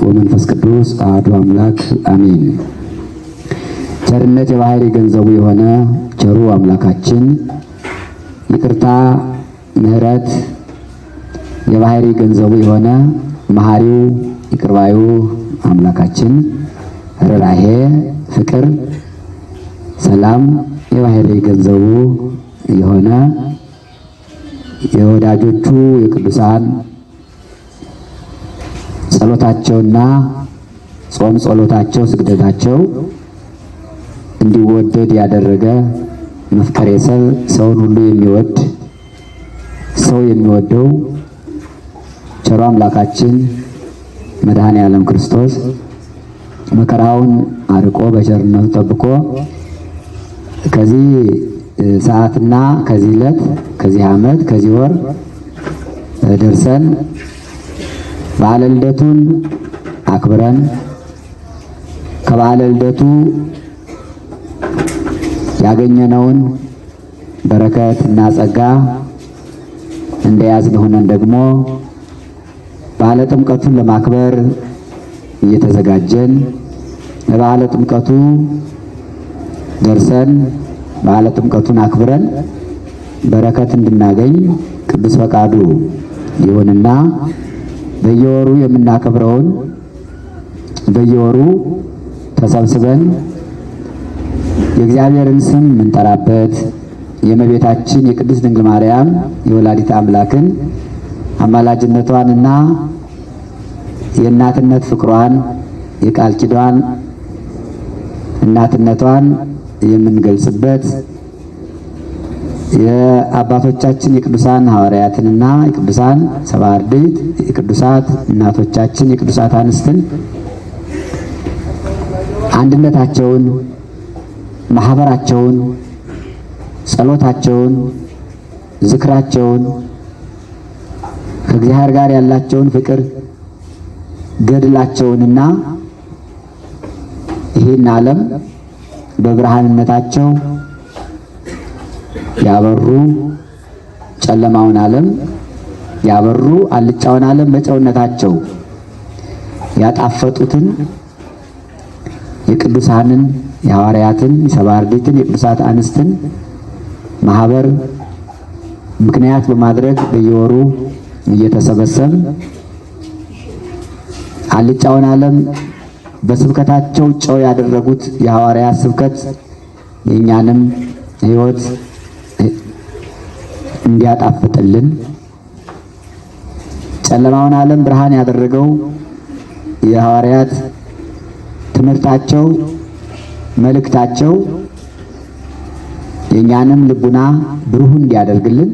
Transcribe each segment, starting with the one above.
ወመንፈስ ቅዱስ አሐዱ አምላክ አሜን። ቸርነት የባህሪ ገንዘቡ የሆነ ቸሩ አምላካችን ይቅርታ፣ ምሕረት የባህሪ ገንዘቡ የሆነ መሐሪው ይቅርባዩ አምላካችን ርኅራኄ፣ ፍቅር፣ ሰላም የባህሪ ገንዘቡ የሆነ የወዳጆቹ የቅዱሳን ጸሎታቸውና ጾም ጸሎታቸው ስግደታቸው እንዲወደድ ያደረገ መፍቀሬ ሰብ ሰውን ሁሉ የሚወድ ሰው የሚወደው ቸሩ አምላካችን መድኃኔ ዓለም ክርስቶስ መከራውን አርቆ በቸርነቱ ጠብቆ ከዚህ ሰዓትና ከዚህ ዕለት ከዚህ ዓመት ከዚህ ወር ደርሰን በዓለ ልደቱን አክብረን ከበዓለ ልደቱ ያገኘነውን በረከት እና ጸጋ እንደያዝን ሆነን ደግሞ በዓለ ጥምቀቱን ለማክበር እየተዘጋጀን ለበዓለ ጥምቀቱ ደርሰን በዓለ ጥምቀቱን አክብረን በረከት እንድናገኝ ቅዱስ ፈቃዱ ይሁንና በየወሩ የምናከብረውን በየወሩ ተሰብስበን የእግዚአብሔርን ስም የምንጠራበት የእመቤታችን የቅድስት ድንግል ማርያም የወላዲተ አምላክን አማላጅነቷንና የእናትነት ፍቅሯን የቃል ኪዳን እናትነቷን የምንገልጽበት የአባቶቻችን የቅዱሳን ሐዋርያትንና የቅዱሳን ሰብዓ አርድእት የቅዱሳት እናቶቻችን የቅዱሳት አንስትን አንድነታቸውን፣ ማህበራቸውን፣ ጸሎታቸውን፣ ዝክራቸውን ከእግዚአብሔር ጋር ያላቸውን ፍቅር ገድላቸውንና ይህን ዓለም በብርሃንነታቸው ያበሩ ጨለማውን ዓለም ያበሩ አልጫውን ዓለም በጨውነታቸው ያጣፈጡትን የቅዱሳንን የሐዋርያትን የሰብዓ አርድእትን የቅዱሳት አንስትን ማህበር ምክንያት በማድረግ በየወሩ እየተሰበሰብ አልጫውን ዓለም በስብከታቸው ጨው ያደረጉት የሐዋርያት ስብከት የእኛንም ሕይወት እንዲያጣፍጥልን ጨለማውን ዓለም ብርሃን ያደረገው የሐዋርያት ትምህርታቸው መልእክታቸው የእኛንም ልቡና ብሩህ እንዲያደርግልን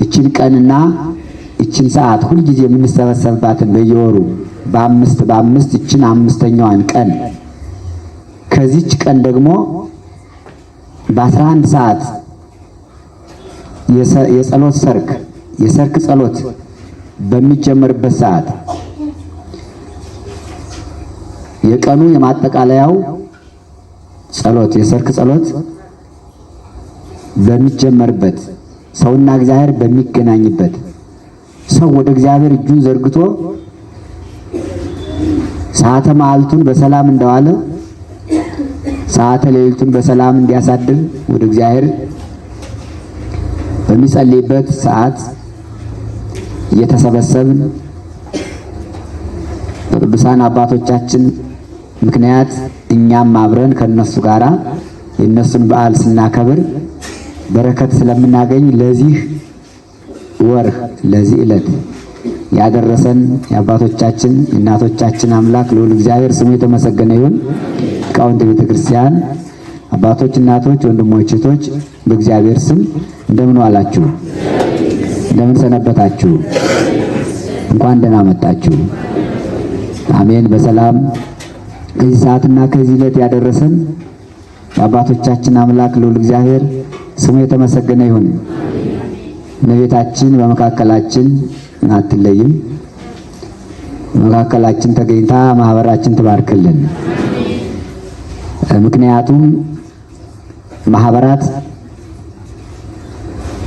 እችን ቀንና እችን ሰዓት ሁልጊዜ የምንሰበሰብባትን በየወሩ በአምስት እችን አምስተኛዋን ቀን ከዚች ቀን ደግሞ በ11 ሰዓት የጸሎት የሰርክ ጸሎት በሚጀመርበት ሰዓት የቀኑ የማጠቃለያው ጸሎት የሰርክ ጸሎት በሚጀመርበት ሰውና እግዚአብሔር በሚገናኝበት ሰው ወደ እግዚአብሔር እጁን ዘርግቶ ሰዓተ መዓልቱን በሰላም እንደዋለ ሰዓተ ሌሊቱን በሰላም እንዲያሳድር ወደ እግዚአብሔር በሚጸልይበት ሰዓት እየተሰበሰብን በቅዱሳን አባቶቻችን ምክንያት እኛም አብረን ከነሱ ጋራ የነሱን በዓል ስናከብር በረከት ስለምናገኝ ለዚህ ወር ለዚህ ዕለት ያደረሰን የአባቶቻችን የእናቶቻችን አምላክ ልዑል እግዚአብሔር ስሙ የተመሰገነ ይሁን። ሊቃውንተ ቤተ ክርስቲያን አባቶች፣ እናቶች፣ ወንድሞች፣ እህቶች በእግዚአብሔር ስም እንደምን ዋላችሁ? እንደምን ሰነበታችሁ? እንኳን ደህና መጣችሁ። አሜን። በሰላም ከዚህ ሰዓትና ከዚህ ዕለት ያደረሰን የአባቶቻችን አምላክ ልዑል እግዚአብሔር ስሙ የተመሰገነ ይሁን። እመቤታችን በመካከላችን አትለይም። በመካከላችን ተገኝታ ማህበራችን ትባርክልን። ምክንያቱም ማህበራት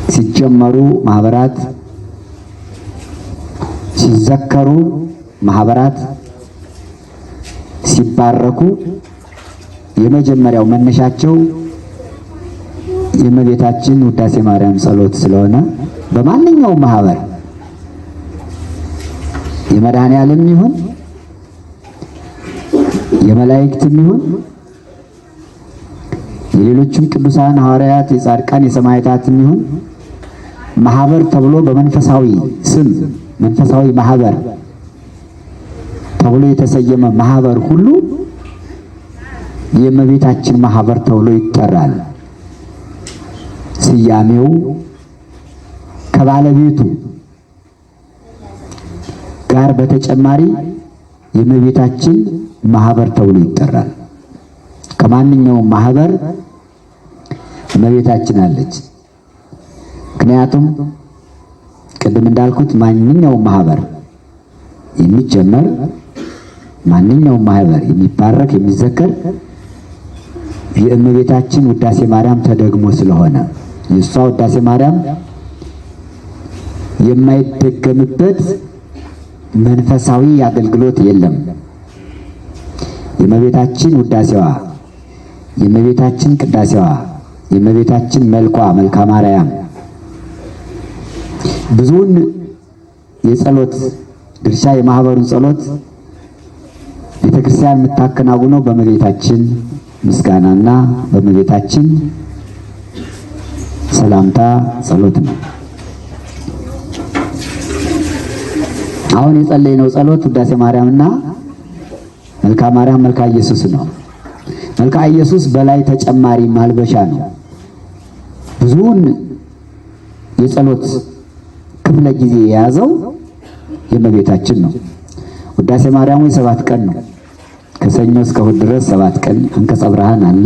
ሲጀመሩ ማህበራት ሲዘከሩ ማህበራት ሲባረኩ የመጀመሪያው መነሻቸው የእመቤታችን ውዳሴ ማርያም ጸሎት ስለሆነ በማንኛውም ማህበር የመድኃኔዓለም ይሁን የመላእክትም ይሁን የሌሎችም ቅዱሳን ሐዋርያት፣ የጻድቃን፣ የሰማዕታትም ይሁን ማህበር ተብሎ በመንፈሳዊ ስም መንፈሳዊ ማህበር ተብሎ የተሰየመ ማህበር ሁሉ የእመቤታችን ማህበር ተብሎ ይጠራል። ስያሜው ከባለቤቱ ጋር በተጨማሪ የእመቤታችን ማህበር ተብሎ ይጠራል። ከማንኛውም ማህበር እመቤታችን አለች። ምክንያቱም ቅድም እንዳልኩት ማንኛውም ማህበር የሚጀመር ማንኛውም ማህበር የሚባረክ የሚዘከር የእመቤታችን ውዳሴ ማርያም ተደግሞ ስለሆነ የእሷ ውዳሴ ማርያም የማይደገምበት መንፈሳዊ አገልግሎት የለም። የእመቤታችን ውዳሴዋ፣ የእመቤታችን ቅዳሴዋ፣ የእመቤታችን መልኳ መልካ ማርያም ብዙውን የጸሎት ድርሻ የማህበሩን ጸሎት ቤተክርስቲያን የምታከናውነው በእመቤታችን ምስጋናና በእመቤታችን ሰላምታ ጸሎት ነው። አሁን የጸለይነው ጸሎት ውዳሴ ማርያምና መልካ ማርያም መልካ ኢየሱስ ነው። መልካ ኢየሱስ በላይ ተጨማሪ ማልበሻ ነው። ብዙውን የጸሎት ክፍለ ጊዜ የያዘው የእመቤታችን ነው። ውዳሴ ማርያም 7 ቀን ነው። ከሰኞ እስከ እሑድ ድረስ 7 ቀን አንቀጸ ብርሃን አለ፣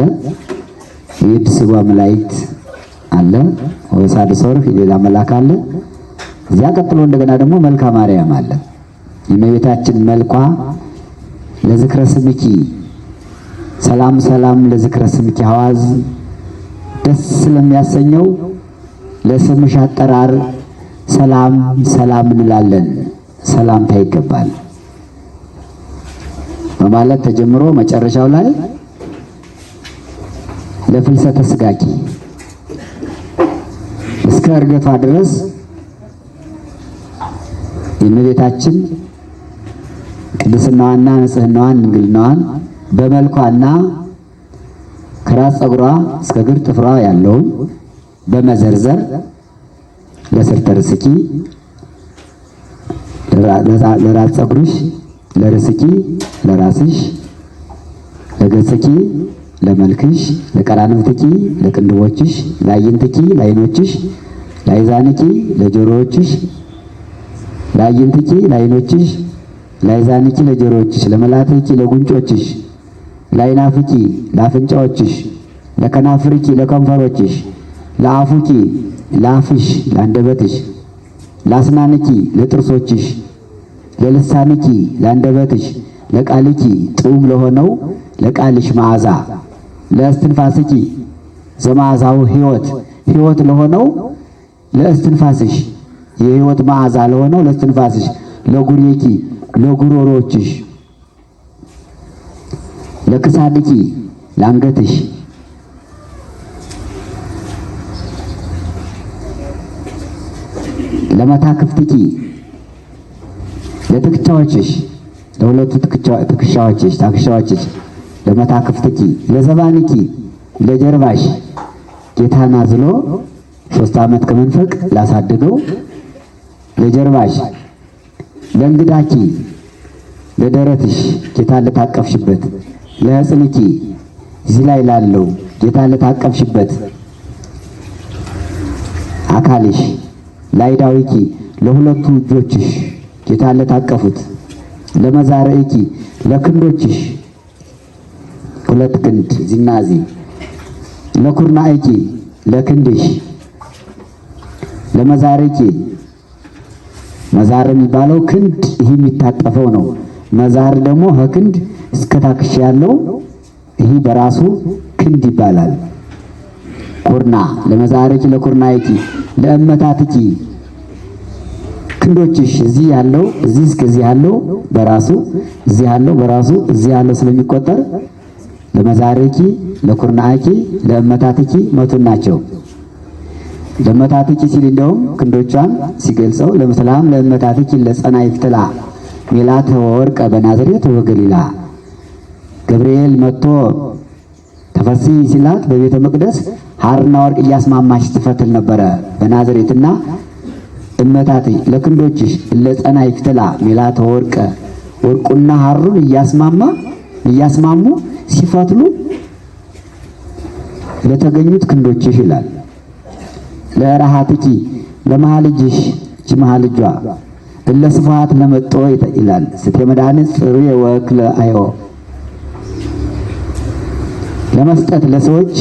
የእድ ስጓ መላእክት አለ፣ ወሳድስ ወርኅ ሌላ መልአክ አለ። እዚያ ቀጥሎ እንደገና ደግሞ መልካ ማርያም አለ። የእመቤታችን መልኳ ለዝክረ ስምኪ ሰላም ሰላም ለዝክረ ስምኪ ሐዋዝ ደስ ስለሚያሰኘው ለስምሽ አጠራር ሰላም ሰላም እንላለን፣ ሰላምታ ይገባል በማለት ተጀምሮ መጨረሻው ላይ ለፍልሰተ ስጋኪ እስከ እርገቷ ድረስ የእመቤታችን ቅድስናዋና ንጽህናዋን ድንግልናዋን በመልኳና ከራስ ፀጉሯ እስከ እግር ጥፍሯ ያለውን በመዘርዘር ለስርተ ርስኪ ለራስ ፀጉርሽ፣ ለርስኪ ለራስሽ፣ ለገጽኪ ለመልክሽ፣ ለቀራንብትኪ ለቅንድቦችሽ፣ ለአይንትኪ ለአይኖችሽ፣ ለአይዛንኪ ለጆሮዎችሽ፣ ለአይንትኪ ለአይኖችሽ፣ ለአይዛንኪ ለጆሮዎችሽ፣ ለመላትኪ ለጉንጮችሽ፣ ለአይናፍኪ ለአፍንጫዎችሽ፣ ለከናፍርኪ ለከንፈሮችሽ፣ ለአፉኪ ለአፍሽ ለአንደበትሽ፣ ለአስናንኪ ለጥርሶችሽ፣ ለልሳንኪ ለአንደበትሽ፣ ለቃልኪ ጥዑም ለሆነው ለቃልሽ መዓዛ፣ ለእስትንፋስኪ ዘመዓዛው ሕይወት ለሆነው ለእስትንፋስሽ የሕይወት መዓዛ ለሆነው ለእስትንፋስሽ፣ ለጉሬኪ ለጉሮሮችሽ፣ ለክሳድኪ ለአንገትሽ፣ ለመታክፍትኪ ለትከሻዎችሽ ለሁለቱ ትከሻዎችሽ ለመታክፍትኪ፣ ለዘባንኪ ለጀርባሽ ጌታን አዝሎ 3 ዓመት ከመንፈቅ ላሳደገው ለጀርባሽ፣ ለእንግዳኪ ለደረትሽ ጌታን ለታቀፍሽበት፣ ለሕፅንኪ እዚህ ላይ ላለው ጌታን ለታቀፍሽበት አካልሽ፣ ለአይዳዊኪ ለሁለቱ እጆችሽ ጌታን ለታቀፉት፣ ለመዛርዕኪ ለክንዶችሽ 2 ክንድ ዚናዚ፣ ለኩርናዕኪ ለክንድሽ፣ ለመዛርዕኪ መዛር የሚባለው ክንድ ይህ የሚታጠፈው ነው። መዛር ደግሞ ከክንድ እስከ ታክሽ ያለው ይህ በራሱ ክንድ ይባላል። ኩርና ለመዛርዕኪ ለኩርናዕኪ፣ ለእመታትኪ ክንዶችሽ እዚህ ያለው እዚህ እስከዚህ ያለው በራሱ እዚህ ያለው በራሱ እዚህ ያለው ስለሚቆጠር ለመዛረኪ ለኩርናኪ ለእመታትኪ መቱን ናቸው። ለእመታትኪ ሲል እንደውም ክንዶቿን ሲገልጸው ለምስላም ለእመታትኪ ለጸናይ ፍትላ ሚላተ ወርቀ በናዝሬት ወገሊላ ገብርኤል መጥቶ ተፈሲ ሲላት በቤተ መቅደስ ሐርና ወርቅ እያስማማች ትፈትል ነበረ በናዝሬትና እመታቲ ለክንዶችሽ ለጸናይ ፍትላ ሚላተ ወርቀ ወርቁና ሐሩን እያስማሙ ሲፈትሉ ለተገኙት ክንዶችሽ ይላል። ለራሃትኪ ለመሃልጅሽ ጅመሃልጇ ለስፋት ለመጦ ይላል። ስቴ መድኃኒት ጽሩ ወክለ አዮ ለመስጠት ለሰዎች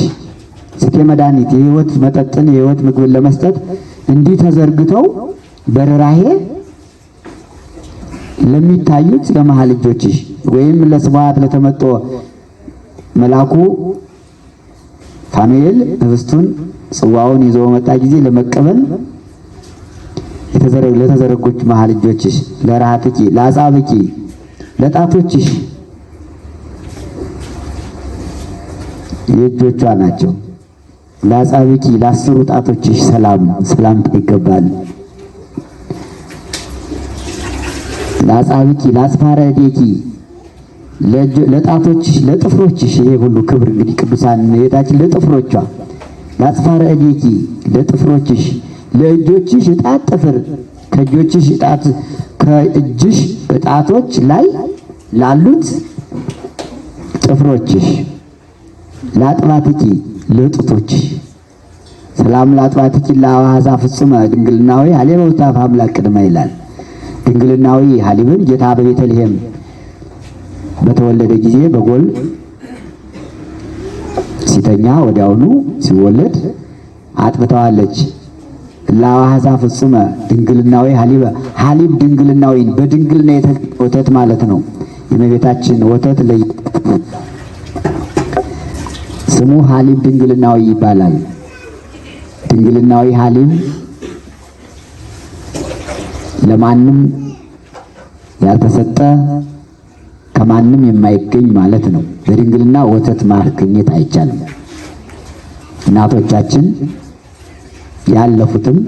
ስቴ መድኃኒት የህይወት መጠጥን የህይወት ምግብን ለመስጠት እንዲህ ተዘርግተው በርራሄ ለሚታዩት ለመሃልጆችሽ ወይም ለስፋት ለተመጦ መልአኩ ፋኑኤል ህብስቱን ጽዋውን ይዞ መጣ ጊዜ ለመቀበል ለተዘረጉት መሃልጆችሽ ለራሃትኪ ለአጻብኪ ለጣቶችሽ የእጆቿ ናቸው። ለአጻብኪ ለአስሩ ጣቶችሽ ሰላምታ ይገባል። ለአጻብኪ ለአጽፋረ እዴኪ ለጣቶችሽ ለጥፍሮችሽ ይሄ ሁሉ ክብር እንግዲህ ቅዱሳን እመቤታችን ለጥፍሮቿ ለአጽፋረ እዴኪ ለጥፍሮችሽ ለእጆችሽ እጣት ጥፍር ከእጆችሽ እጣት ከእጅሽ እጣቶች ላይ ላሉት ጥፍሮችሽ ለአጥባትኪ ለጡቶችሽ ሰላም ለአጥባትኪ ለአዋዛ ፍጹመ ድንግልናዊ ሀሌበ ውስታፍ አምላክ ቅድመ ይላል። ድንግልናዊ ሀሊብን ጌታ በቤተልሔም በተወለደ ጊዜ በጎል ሲተኛ ወዲያውኑ ሲወለድ አጥብተዋለች። ለአዋዛ ፍጹመ ድንግልናዊ ሀሊብ ድንግልናዊን በድንግልና ወተት ማለት ነው። የእመቤታችን ወተት ስሙ ሀሊብ ድንግልናዊ ይባላል። ድንግልናዊ ሀሊብ ለማንም ያልተሰጠ ከማንም የማይገኝ ማለት ነው። በድንግልና ወተት ማግኘት አይቻልም። እናቶቻችን ያለፉትም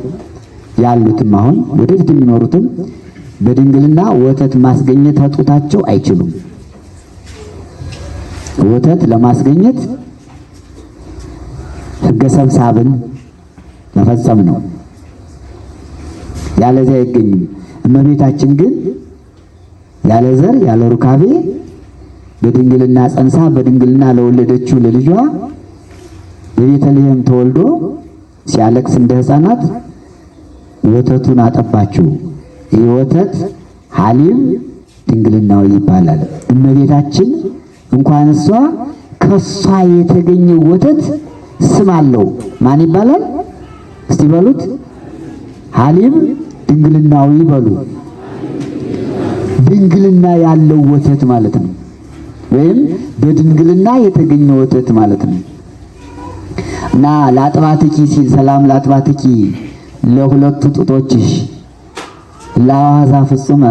ያሉትም አሁን ወደፊት የሚኖሩትም በድንግልና ወተት ማስገኘት ተጡታቸው አይችሉም። ወተት ለማስገኘት ሕገ ሰብሳብን መፈጸም ነው። ያለዚያ አይገኝም። እመቤታችን ግን ያለ ዘር ያለ ሩካቤ በድንግልና ጸንሳ በድንግልና ለወለደችው ለልጇ በቤተልሔም ተወልዶ ሲያለቅስ እንደ ሕፃናት ወተቱን አጠባችው። ይህ ወተት ሀሊብ ድንግልናዊ ይባላል። እመቤታችን እንኳን እሷ ከሷ የተገኘው ወተት ስም አለው። ማን ይባላል? እስቲ በሉት። ሀሊብ ድንግልናዊ በሉ። ድንግልና ያለው ወተት ማለት ነው። ወይም በድንግልና የተገኘ ወተት ማለት ነው። እና ለአጥባትኪ ሲል ሰላም ለአጥባትኪ ለሁለቱ ጡቶችሽ ለአዋዛ ፍጹመ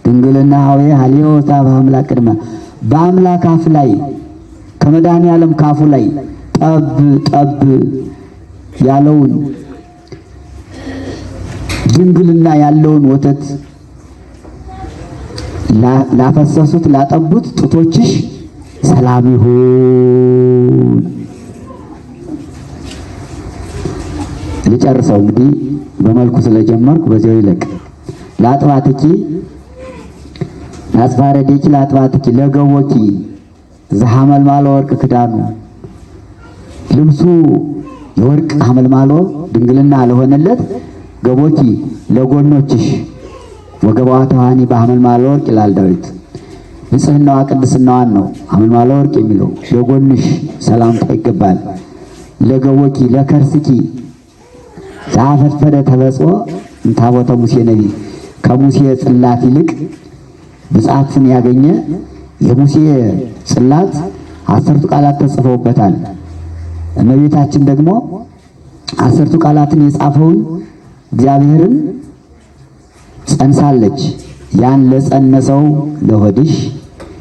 ድንግልናዊ ሀሌወ ውስታፍ አምላክ ቅድመ በአምላክ አፍ ላይ ከመድኃኔዓለም ካፉ ላይ ጠብ ያለውን ድንግልና ያለውን ወተት ላፈሰሱት ላጠቡት ጡቶችሽ ሰላም ይሁን። ልጨርሰው እንግዲህ በመልኩ ስለጀመርኩ በዚያው ይለቅ። ለአጥባትኪ ለአጽፋረዴኪ ለአጥባትኪ ለገቦኪ ዘሐመልማሎ ወርቅ ክዳኑ ልብሱ የወርቅ ሐመልማሎ ድንግልና ለሆነለት ገቦኪ ለጎኖችሽ ወገቧ ተዋኒ በሐመልማሎ ወርቅ ይላል ዳዊት። ንጽሕናዋ ቅድስናዋን ነው ሐመልማሎ ወርቅ የሚለው። ለጎንሽ ሰላምታ ይገባል። ለገቦኪ ለከርስኪ ዘአፈድፈደ ተበጽኦ እንታቦተ ሙሴ ነቢ ከሙሴ ጽላት ይልቅ ብፅዓትን ያገኘ የሙሴ ጽላት 10ቱ ቃላት ተጽፈውበታል። እመቤታችን ደግሞ 10ቱ ቃላትን የጻፈውን እግዚአብሔርን ጸንሳለች። ያን ለጸነሰው ለሆድሽ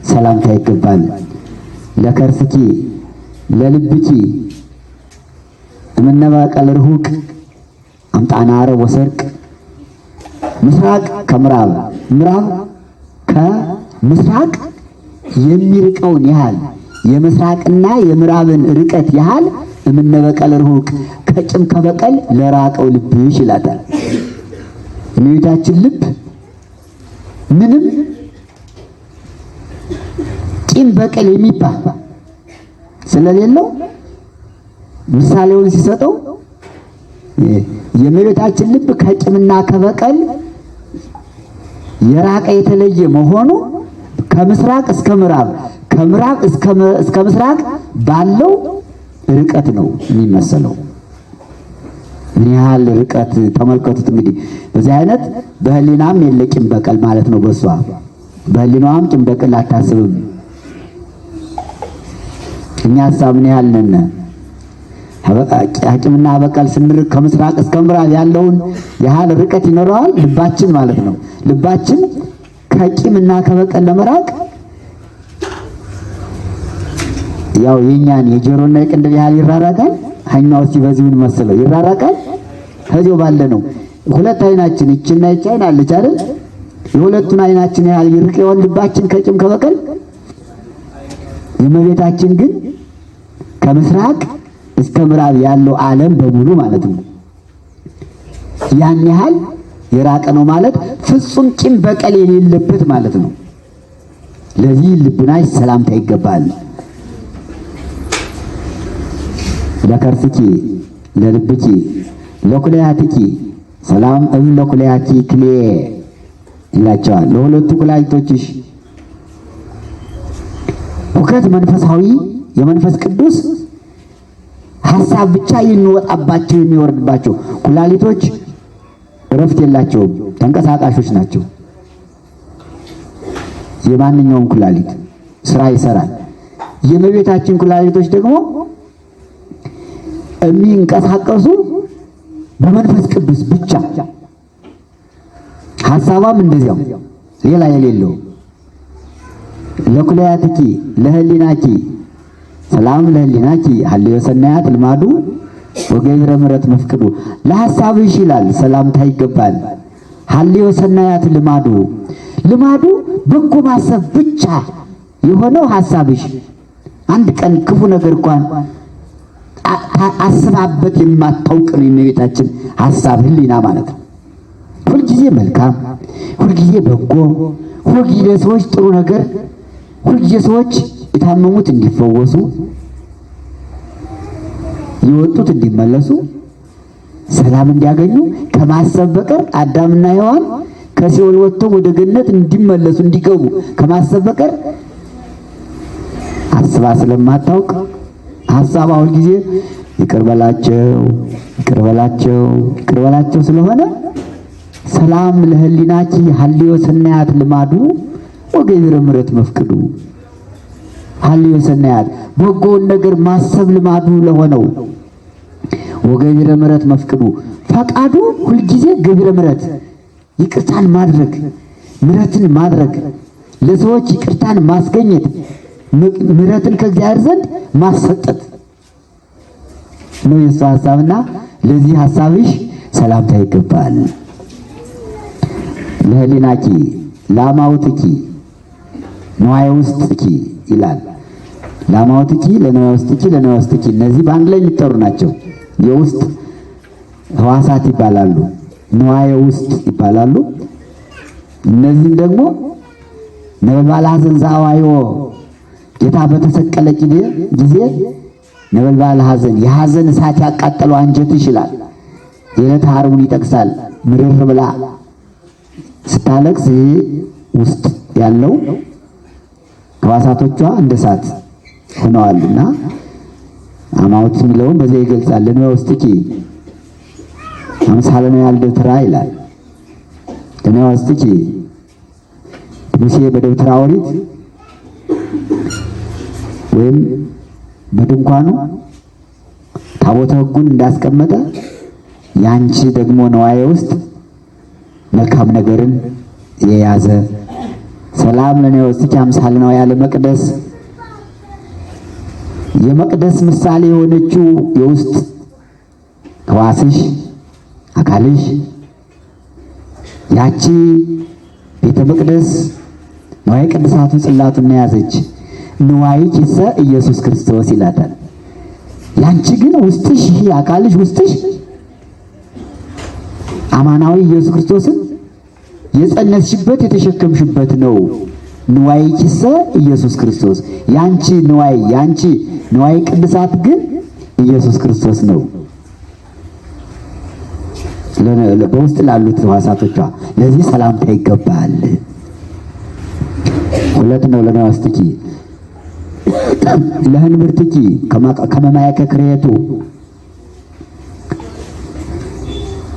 ሰላምታ ይገባል። ለከርስኪ ለልብኪ እምነበቀል ርሁቅ አምጣና ዓረብ ወሰርቅ ምስራቅ ከምዕራብ ምዕራብ ከምስራቅ የሚርቀውን ያህል የምስራቅና የምዕራብን ርቀት ያህል እምነበቀል ርሁቅ ከጭም ከበቀል ለራቀው ልብሽ ይላታል። እመቤታችን ልብ ምንም ቂም በቀል የሚባል ስለሌለው ምሳሌውን ሲሰጠው የእመቤታችን ልብ ከቂምና ከበቀል የራቀ የተለየ መሆኑ ከምስራቅ እስከ ምዕራብ ከምዕራብ እስከ ምስራቅ ባለው ርቀት ነው የሚመሰለው። ምን ያህል ርቀት ተመልከቱት። እንግዲህ በዚህ አይነት በህሊናም የለ ቂም በቀል ማለት ነው። በሷ በህሊናዋም ቂም በቀል አታስብም። እኛ ሐሳብ ምን ያህል ነን? ቂምና በቀል ስንርቅ ከምስራቅ እስከ ምዕራብ ያለውን ያህል ርቀት ይኖረዋል ልባችን ማለት ነው። ልባችን ከቂምና ከበቀል ለመራቅ ያው የኛን የጆሮና የቅንድብ ያህል ይራራቃል። ሀኛው ሲበዚህ ምን መሰለው ይራራቃል። ከዚያው ባለ ነው ሁለት አይናችን እችና እች አይን አለች አይደል? የሁለቱን አይናችን ያህል ይርቅ ይሆን ልባችን ከቂም ከበቀል? የእመቤታችን ግን ከምስራቅ እስከ ምዕራብ ያለው ዓለም በሙሉ ማለት ነው ያን ያህል የራቀ ነው ማለት ፍጹም ቂም በቀል የሌለበት ማለት ነው። ለዚህ ልቡናሽ ሰላምታ ይገባል። ለከርስኪ ለልብኪ ለኩላያትኪ ሰላም እም ለኩላያቲ ክሌ ይላቸዋል። ለሁለቱ ኩላሊቶችሽ ሁከት መንፈሳዊ የመንፈስ ቅዱስ ሐሳብ ብቻ የሚወጣባቸው የሚወርድባቸው ኩላሊቶች እረፍት የላቸውም፣ ተንቀሳቃሾች ናቸው። የማንኛውም ኩላሊት ስራ ይሰራል። የእመቤታችን ኩላሊቶች ደግሞ የሚንቀሳቀሱ በመንፈስ ቅዱስ ብቻ፣ ሐሳቧም እንደዚያው ሌላ የሌለው። ለኩላያትኪ ለህሊናኪ ሰላም ለህሊናኪ ሀልዮ ሰናያት ልማዱ ወገብረ ምሕረት መፍቅዱ። ለሐሳብሽ ይላል ሰላምታ ይገባል። ሀልዮ ሰናያት ልማዱ ልማዱ በጎ ማሰብ ብቻ የሆነው ሐሳብሽ አንድ ቀን ክፉ ነገር እንኳን አስባበት የማታውቅ ነው የእመቤታችን ሐሳብ ህሊና ማለት ነው። ሁልጊዜ መልካም፣ ሁልጊዜ በጎ፣ ሁልጊዜ ሰዎች ጥሩ ነገር፣ ሁልጊዜ ሰዎች የታመሙት እንዲፈወሱ፣ የወጡት እንዲመለሱ፣ ሰላም እንዲያገኙ ከማሰብ በቀር አዳምና ሔዋን ከሲኦል ወጥተው ወደ ገነት እንዲመለሱ እንዲገቡ ከማሰብ በቀር አስባ ስለማታውቅ ሐሳብ ሁል ጊዜ ይቅር በላቸው ይቅር በላቸው ይቅር በላቸው ስለሆነ ሰላም ለህሊናኪ ሀልዮ ሰናያት ልማዱ ወገብረ ምሕረት መፍቅዱ። ሀልዮ ሰናያት በጎውን ነገር ማሰብ ልማዱ ለሆነው ወገብረ ምሕረት መፍቅዱ ፈቃዱ ሁልጊዜ ገብረ ምሕረት ይቅርታን ማድረግ ምሕረትን ማድረግ ለሰዎች ይቅርታን ማስገኘት ምሕረትን ከእግዚአብሔር ዘንድ ማሰጠት ነው የእሱ ሐሳብና ለዚህ ሐሳብሽ ሰላምታ ይገባል። ለህሊናኪ ለአማውትኪ ንዋየ ውስጥኪ ይላል። ለአማውትኪ ለንዋየ ውስጥኪ ለንዋየ ውስጥኪ እነዚህ በአንድ ላይ የሚጠሩ ናቸው። የውስጥ ህዋሳት ይባላሉ፣ ንዋየ ውስጥ ይባላሉ። እነዚህም ደግሞ ነበልባለ ሐዘን ዘአዋዮ ጌታ በተሰቀለ ጊዜ ነበልባለ ሐዘን የሐዘን እሳት ያቃጠለው አንጀትሽ ይላል። የዕለተ ዓርቡን ይጠቅሳል። ምርር ብላ ስታለቅስ ውስጥ ያለው ህዋሳቶቿ እንደ እሳት ሆነዋልና አማውት የሚለውን በዚያ ይገልጻል። ለንዋየ ውስጥኪ አምሳለ ነው ያልደብተራ ይላል። ለንዋየ ውስጥኪ ሙሴ በደብተራ ኦሪት ወይም በድንኳኑ ታቦተ ሕጉን እንዳስቀመጠ ያንቺ ደግሞ ንዋየ ውስጥ መልካም ነገርን የያዘ ሰላም ለነፍስኪ አምሳል ነው ያለ መቅደስ የመቅደስ ምሳሌ የሆነችው የውስጥ ሕዋስሽ አካልሽ ያቺ ቤተ መቅደስ ንዋየ ቅድሳቱን ጽላቱን ያዘች ንዋይኪሰ ኢየሱስ ክርስቶስ ይላታል። ያንቺ ግን ውስጥሽ ይሄ አካልሽ ውስጥሽ አማናዊ ኢየሱስ ክርስቶስን የጸነስሽበት የተሸከምሽበት ነው። ንዋይኪሰ ኢየሱስ ክርስቶስ ያንቺ ንዋይ ቅድሳት ግን ኢየሱስ ክርስቶስ ነው። በውስጥ ላሉት ሕዋሳቶቿ ለዚህ ሰላምታ ይገባል። ሁለት ነው ለነዋስትኪ ለህንብርትኪ ከመማየከ ክሬቱ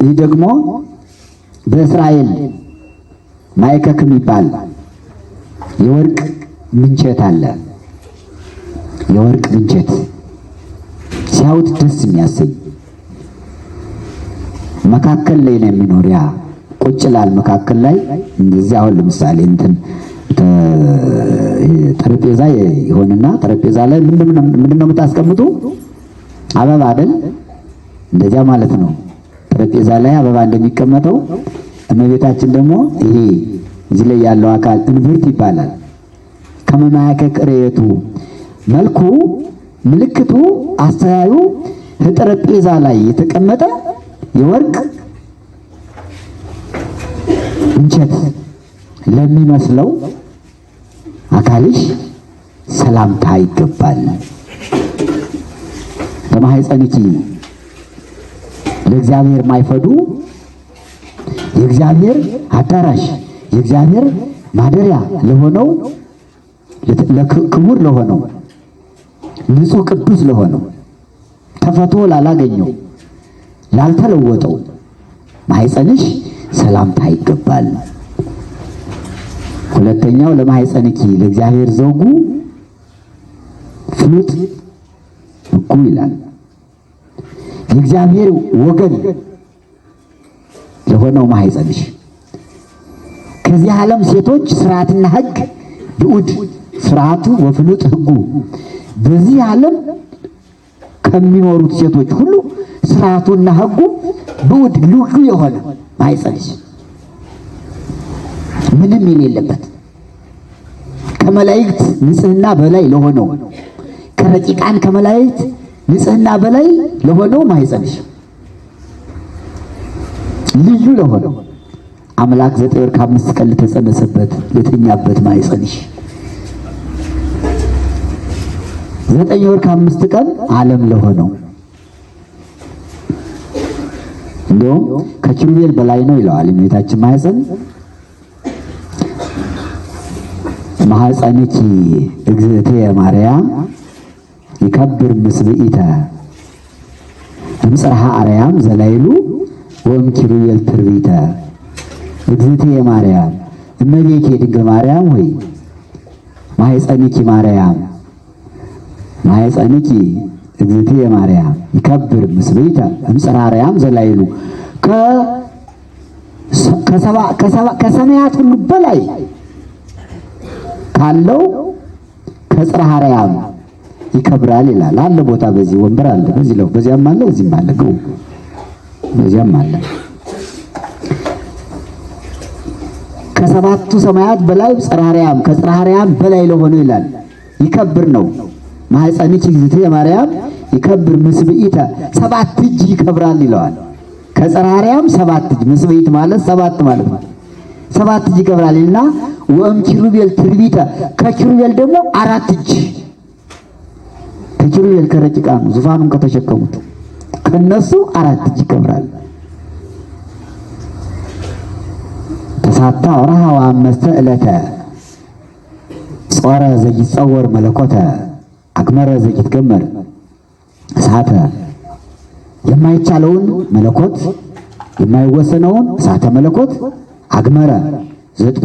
ይህ ደግሞ በእስራኤል ማይከክ የሚባል የወርቅ ምንቸት አለ። የወርቅ ምንቸት ሲያዩት ደስ የሚያሰኝ መካከል ላይ ነው የሚኖር። ያ ቁጭ ላል መካከል ላይ እንደዚህ አሁን ለምሳሌ እንትን ጠረጴዛ ይሆንና ጠረጴዛ ላይ ምንድነው የምታስቀምጡ? አበባ አይደል? እንደዚያ ማለት ነው። ጠረጴዛ ላይ አበባ እንደሚቀመጠው እመቤታችን ደግሞ ይሄ እዚህ ላይ ያለው አካል እንብርት ይባላል። ከመማከ ቅሬቱ መልኩ ምልክቱ አስተያዩ ጠረጴዛ ላይ የተቀመጠ የወርቅ እንጨት ለሚመስለው አካልሽ ሰላምታ ይገባል። በማህፀንኪ ለእግዚአብሔር ማይፈዱ የእግዚአብሔር አዳራሽ የእግዚአብሔር ማደሪያ ለሆነው ክቡር ለሆነው ንጹሕ ቅዱስ ለሆነው ተፈቶ ላላገኘው ላልተለወጠው ማህፀንሽ ሰላምታ ይገባል። ሁለተኛው ለማህፀንኪ ለእግዚአብሔር ዘውጉ ፍሉጥ ሕጉ ይላል። የእግዚአብሔር ወገን ለሆነው ማህፀንሽ ከዚህ ዓለም ሴቶች ስርዓትና ሕግ ብዑድ ስርዓቱ ወፍሉጥ ሕጉ በዚህ ዓለም ከሚኖሩት ሴቶች ሁሉ ስርዓቱና ሕጉ ብዑድ ልዩ የሆነ ማህፀንሽ ምንም የሌለበት ከመላእክት ንጽህና በላይ ለሆነው ከረቂቃን ከመላእክት ንጽህና በላይ ለሆነው ማህፀንሽ ልዩ ለሆነው አምላክ 9 ወር ከ5 ቀን ለተጸነሰበት ለተኛበት ማህፀንሽ 9 ወር ከ5 ቀን ዓለም ለሆነው እንደውም ከኪሩቤል በላይ ነው ይለዋል የእመቤታችን ማህፀን። ማህፀንኪ እግዝእትየ ማርያም ይከብር ምስብኢተ እምጽርሐ አርያም ዘላይሉ ወም ኪሩቤል ትርቢተ። እግዝእትየ ማርያም እመቤቴ ድንግል ማርያም ሆይ ማህፀንኪ ማርያም ማህፀንኪ እግዝእትየ ማርያም ይከብር ምስብኢተ እምጽርሐ አርያም ዘላይሉ ከሰማያት ሁሉ በላይ ካለው ከጽርሐ አርያም ይከብራል ይላል። አለ ቦታ በዚህ ወንበር አለ፣ በዚህ ነው፣ በዚያም አለ፣ እዚህም አለ፣ ግቡ፣ በዚያም አለ። ከሰባቱ ሰማያት በላይ ጽርሐ አርያም ከጽርሐ አርያም በላይ ለሆነ ይላል ይከብር ነው። ማህፀንኪ እግዝእትየ ማርያም ይከብር ምስብኢተ 7 እጅ ይከብራል ይለዋል። ከጽርሐ አርያም 7 እጅ ምስብኢት ማለት 7 ማለት ነው። 7 እጅ ይከብራልና ወም ኪሩቤል ትርቢተ ከኪሩቤል ደግሞ 4 እጅ ከኪሩቤል ከረቂቃኑ ዙፋኑን ከተሸከሙት ከነሱ 4 እጅ ይከብራል። ተሳታ ወርሃ ወአምስተ ዕለተ ጾረ ዘይጸወር መለኮተ አግመረ ዘይትገመር እሳተ የማይቻለውን መለኮት የማይወሰነውን እሳተ መለኮት አግመረ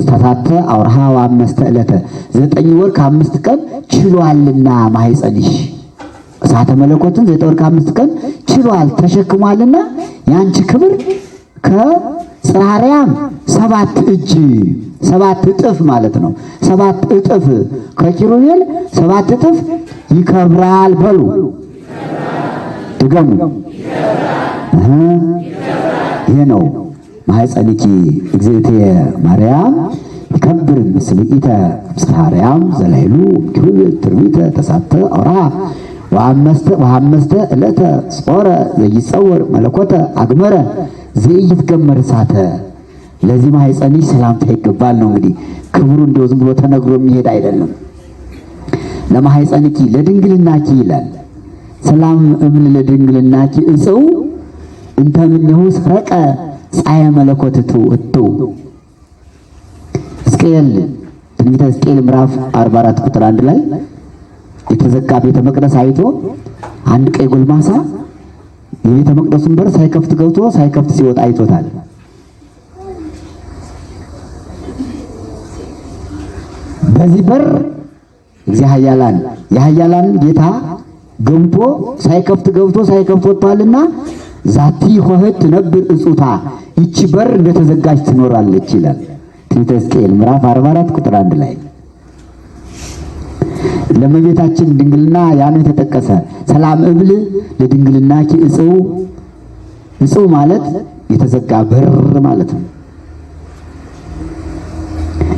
ተሳተ አውርሃ ወአምስተ ዕለተ 9 ወር ከ5 ቀን ችሏልና ማህፀንሽ እሳተ መለኮትን 9 ወር ከ5 ቀን ችሏል ተሸክሟልና ያንቺ ክብር ጽርሐ አርያም 7 እጅ 7 እጥፍ ማለት ነው። 7 እጥፍ ከኪሩቤል 7 እጥፍ ይከብራል። በሉ ድገሙ። ይሄ ነው ማኅፀንኪ እግዝእትየ ማርያም ይከብር ምስለ ኢተ ጽርሐ አርያም ዘላይሉ ኪሩቤል ትርቢተ ተሳተ አውራ ወሐመስተ ዕለተ ጾረ ዘይጸወር መለኮተ አግመረ ዘይትገመር እሳተ። ለዚህ ማኅፀንሽ ሰላምታ ይገባል ነው። እንግዲህ ክብሩ እንደው ዝም ብሎ ተነግሮ የሚሄድ አይደለም። ለማኅፀንኪ ለድንግልናኪ ይላል። ሰላም እብል ለድንግልናኪ እፀው እንተ እምኔሁ ሰረቀ ፀሐየ መለኮትቱ እቱ። ሕዝቅኤል ትንቢተ ሕዝቅኤል ምዕራፍ 44 ቁጥር 1 ላይ የተዘጋ ቤተ መቅደስ አይቶ አንድ ቀይ ጎልማሳ የቤተ መቅደሱን በር ሳይከፍት ገብቶ ሳይከፍት ሲወጣ አይቶታል። በዚህ በር እግዚአብሔር የኃያላን ጌታ ገብቶ ሳይከፍት ገብቶ ሳይከፍት ወጥቷልና ዛቲ ሆህት ትነብር እጹታ፣ ይቺ በር እንደተዘጋጅ ትኖራለች ይላል ትንቢተ ሕዝቅኤል ምዕራፍ 44 ቁጥር 1 ላይ። ለእመቤታችን ድንግልና ያን የተጠቀሰ ሰላም እብል ለድንግልናኪ እጽው። እጽው ማለት የተዘጋ በር ማለት ነው።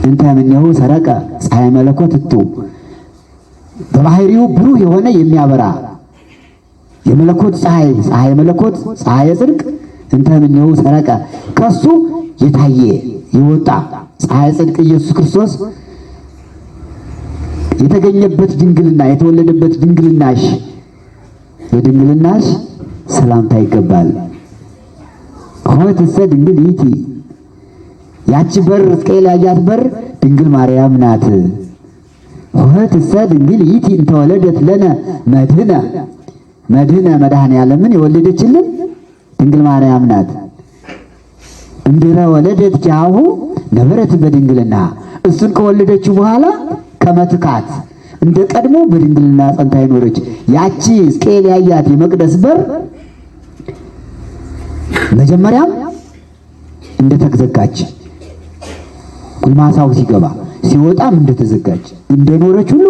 እንተ እምኔሁ ሰረቀ ፀሐየ መለኮት እቱ፣ በባህሪው ብሩህ የሆነ የሚያበራ የመለኮት ፀሐይ መለኮት ፀሐየ ጽድቅ እንተ እምኔሁ ሰረቀ፣ ከሱ የታየ የወጣ ፀሐየ ጽድቅ ኢየሱስ ክርስቶስ የተገኘበት ድንግልና የተወለደበት ድንግልናሽ የድንግልናሽ ሰላምታ ይገባል። ሆትሰ ድንግል ይእቲ፣ ያቺ በር ሕዝቅኤል ያያት በር ድንግል ማርያም ናት። ሆትሰ ድንግል ይእቲ እንተ ወለደት ለነ መድህነ መድኃኔ ዓለምን የወለደችልን ድንግል ማርያም ናት። እንድረ ወለደት ኪያሁ ነበረት በድንግልና፣ እሱን ከወለደችው በኋላ ከመትካት እንደ ቀድሞ በድንግልና ጸንታ ይኖረች። ያቺ ሕዝቅኤል ያያት የመቅደስ በር መጀመሪያም እንደተዘጋች ጉልማሳው ሲገባ ሲወጣም እንደተዘጋች እንደኖረች ሁሉ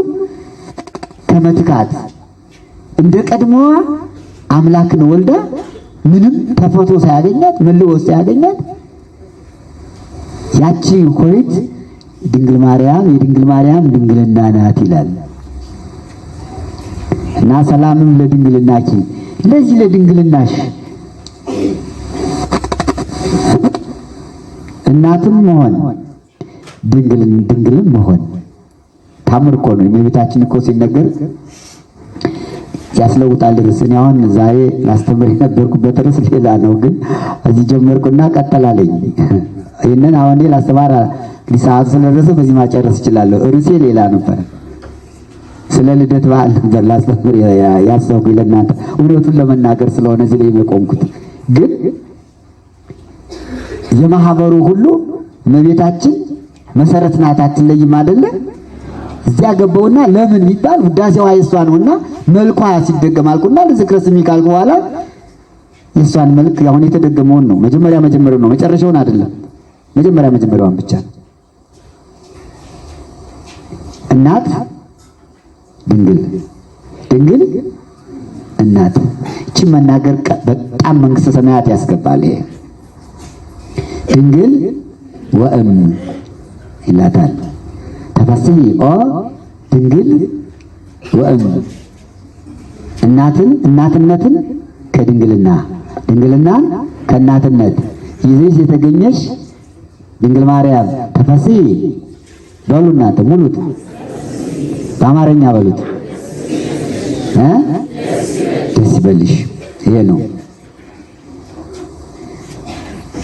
ከመትካት እንደ ቀድሞዋ አምላክን ወልዳ ምንም ተፈቶ ሳያገኛት መለወጥ ሳያገኛት ያቺ ሆይት ድንግል ማርያም የድንግል ማርያም ድንግልና ናት ይላል እና ሰላምም ለድንግልናኪ፣ ለዚህ ለድንግልናሽ እናትም መሆን ድንግልም መሆን ታምር እኮ ነው። የቤታችን እኮ ሲነገር ያስለውጣል ርዕስ። እኔ አሁን ዛሬ ላስተምር የነበርኩበት ርዕስ ሌላ ነው፣ ግን እዚህ ጀመርኩና ቀጠላለኝ። ይህንን አሁን ላስተማር ሰዓቱ ስለደረሰ በዚህ ማጨረስ እችላለሁ። ርዕሴ ሌላ ነበር። ስለ ልደት በዓል ነበር ላስተምር ያሰብኩኝ ለእናንተ እውነቱን ለመናገር ስለሆነ እዚህ ላይ የቆምኩት። ግን የማህበሩ ሁሉ እመቤታችን መሰረት ናት አትለይም አይደለ? እዚያ ገባውና ለምን ይባል ውዳሴዋ የሷ ነውና መልኳ ሲደገም አልኩና ለዝክረ ስሚ ካልኩ በኋላ የሷን መልክ አሁን የተደገመውን ነው። መጀመሪያው ነው፣ መጨረሻውን አይደለም። መጀመሪያዋን ብቻ ነው። እናት ድንግል እናት። እቺ መናገር በጣም መንግስተ ሰማያት ያስገባል። ይሄ ድንግል ወእም ይላታል። ተፈስሒ ኦ ድንግል ወእም፣ እናትነትን ከድንግልና ድንግልናን ከእናትነት ይዘሽ የተገኘሽ ድንግል ማርያም ተፈስሒ በሉ እናንተ ሙሉት፣ በአማርኛ በሉት። ደስ ይበልሽ። ይሄ ነው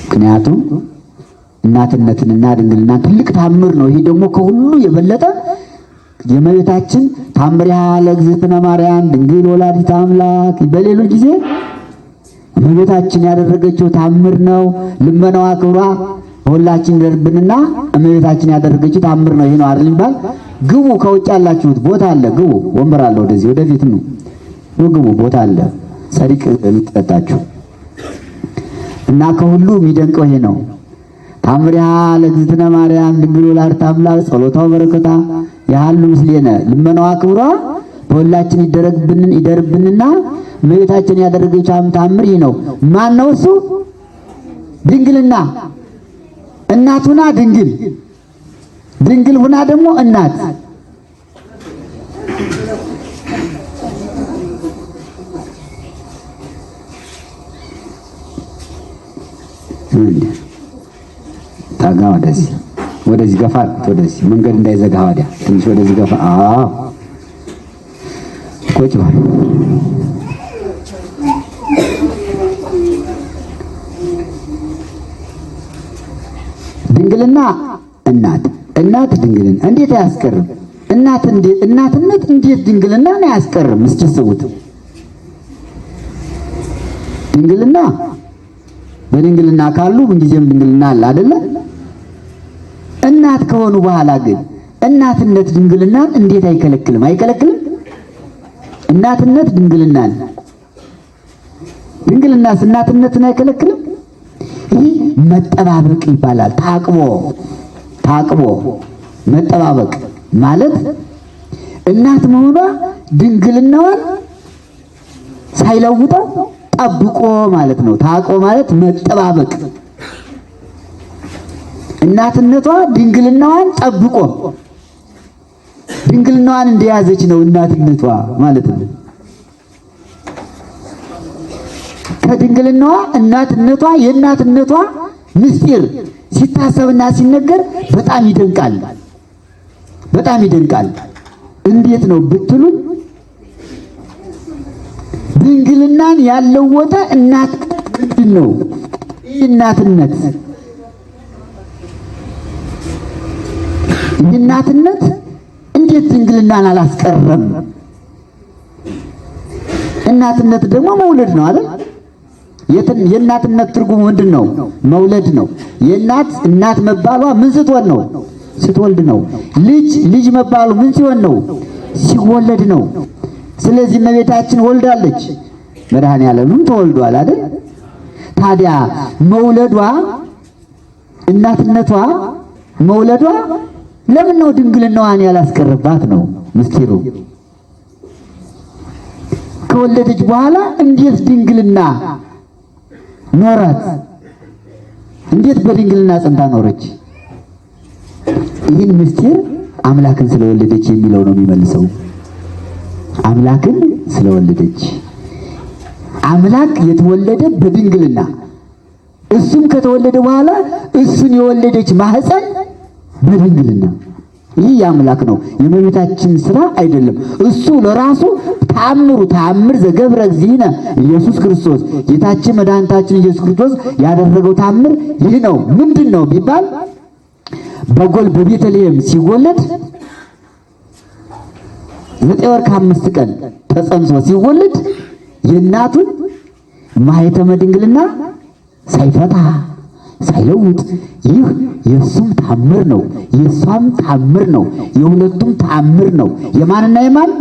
ምክንያቱም እናትነትንና ድንግልናን ትልቅ ታምር ነው። ይሄ ደግሞ ከሁሉ የበለጠ የእመቤታችን ታምሪሃ ለእግዝእትነ ማርያም ድንግል ወላዲተ አምላክ በሌሎች ጊዜ እመቤታችን ያደረገችው ታምር ነው። ልመናዋ ክብሯ ሁላችን ደርብንና እመቤታችን ያደረገችው ታምር ነው። ይሄ ነው አይደል ይባል። ግቡ፣ ከውጭ ያላችሁት ቦታ አለ፣ ግቡ። ወንበር አለ፣ ወደዚህ ወደፊት ነው ግቡ፣ ቦታ አለ፣ ጸሪቅ ልትጠጣችሁ እና ከሁሉ የሚደንቀው ይሄ ነው። ታምሪሃ ለእግዝእትነ ማርያም ድንግል ወላዲተ አምላክ ጸሎቷ በረከታ ያህሉ ምስሌነ ልመናዋ ክብሯ በሁላችን ይደርብንና እመቤታችን ያደረገችው ታምር ይህ ነው። ማን ነው እሱ? ድንግልና። እናት ሁና ድንግል፣ ድንግል ሁና ደግሞ እናት። ታጋ ወደዚህ ገፋ፣ ወደዚህ መንገድ እንዳይዘጋ ወዲያ ትንሽ ወደዚህ ገፋ። ቁጭ በል። ድንግልና እናት ድንግልን እንዴት አያስቀርም? እናትነት እንዴት ድንግልናን አያስቀርም? እስኪ ስቡት። ድንግልና በድንግልና ካሉ ምንጊዜም ድንግልና አለ አይደለ? እናት ከሆኑ በኋላ ግን እናትነት ድንግልናን እንዴት አይከለክልም? አይከለክልም? እናትነት ድንግልናን፣ ድንግልናስ እናትነትን አይከለክልም? ይህ መጠባበቅ ይባላል። ታቅቦ መጠባበቅ ማለት እናት መሆኗ ድንግልናዋን ሳይለውጠው ጠብቆ ማለት ነው። ታቅቦ ማለት መጠባበቅ፣ እናትነቷ ድንግልናዋን ጠብቆ ድንግልናዋን እንደያዘች ነው እናትነቷ ማለት ነው። ከድንግልናዋ እናትነቷ የእናትነቷ ምስጢር ሲታሰብና ሲነገር በጣም ይደንቃል፣ በጣም ይደንቃል። እንዴት ነው ብትሉን ድንግልናን ያለወጠ እናት ምንድን ነው? እናትነት እንዴት ድንግልናን አላስቀረም? እናትነት ደግሞ መውለድ ነው አይደል? የእናትነት ትርጉሙ ምንድን ነው? መውለድ ነው። እናት መባሏ ምን ስትሆን ነው? ስትወልድ ነው። ልጅ መባሉ ምን ሲሆን ነው? ሲወለድ ነው። ስለዚህ እመቤታችን ወልዳለች፣ መድኃኔዓለምም ተወልዷል አይደል? ታዲያ መውለዷ እናትነቷ መውለዷ ለምን ነው ድንግልናዋን ያላስቀረባት ነው ምስጢሩ። ከወለደች በኋላ እንዴት ድንግልና ኖራት? እንዴት በድንግልና ጸንታ ኖረች? ይህን ምስጢር አምላክን ስለወለደች የሚለው ነው የሚመልሰው። አምላክን ስለወለደች፣ አምላክ የተወለደ በድንግልና፣ እሱም ከተወለደ በኋላ እሱን የወለደች ማህፀን በድንግልና። ይህ የአምላክ ነው፣ የእመቤታችን ስራ አይደለም። እሱ ለራሱ ተአምር ዘገብረ እግዚእነ ኢየሱስ ክርስቶስ፣ ጌታችን መድኃኒታችን ኢየሱስ ክርስቶስ ያደረገው ተአምር ይህ ነው። ምንድን ነው ቢባል በጎል በቤተልሔም ሲወለድ 9 ወር ከ5 ቀን ተጸንሶ ሲወለድ የእናቱን ማኅተመ ድንግልና ሳይፈታ ሳይለውጥ፣ ይህ የእሱም ተአምር ነው፣ የእሷም ተአምር ነው፣ የሁለቱም ተአምር ነው። የማንና የማን?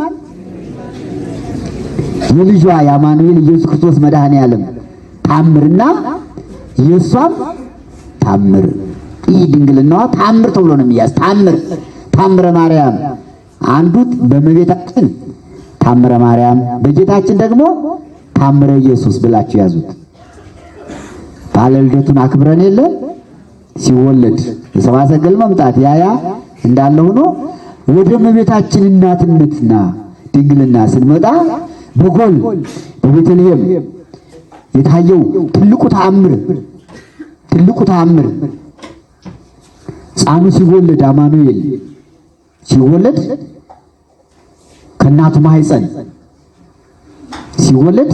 የልጇ የአማኑኤል ኢየሱስ ክርስቶስ መድኃኔዓለም ተአምርና የእሷም ተአምር። ይህ ድንግልናዋ ተአምር ተብሎ ነው የሚያዝ። ተአምረ ማርያም አንዱ በእመቤታችን ተአምረ ማርያም፣ በጌታችን ደግሞ ተአምረ ኢየሱስ ብላችሁ ያዙት። ባለ ልደቱን አክብረን የለ ሲወለድ የሰብአ ሰገል መምጣት ያያ እንዳለ ሆኖ ወደ እመቤታችን እናትነትና ድንግልና ስንመጣ በጎል በቤተልሔም የታየው ትልቁ ተአምር ሕፃኑ ሲወለድ አማኑኤል ሲወለድ ከእናቱ ማህፀን ሲወለድ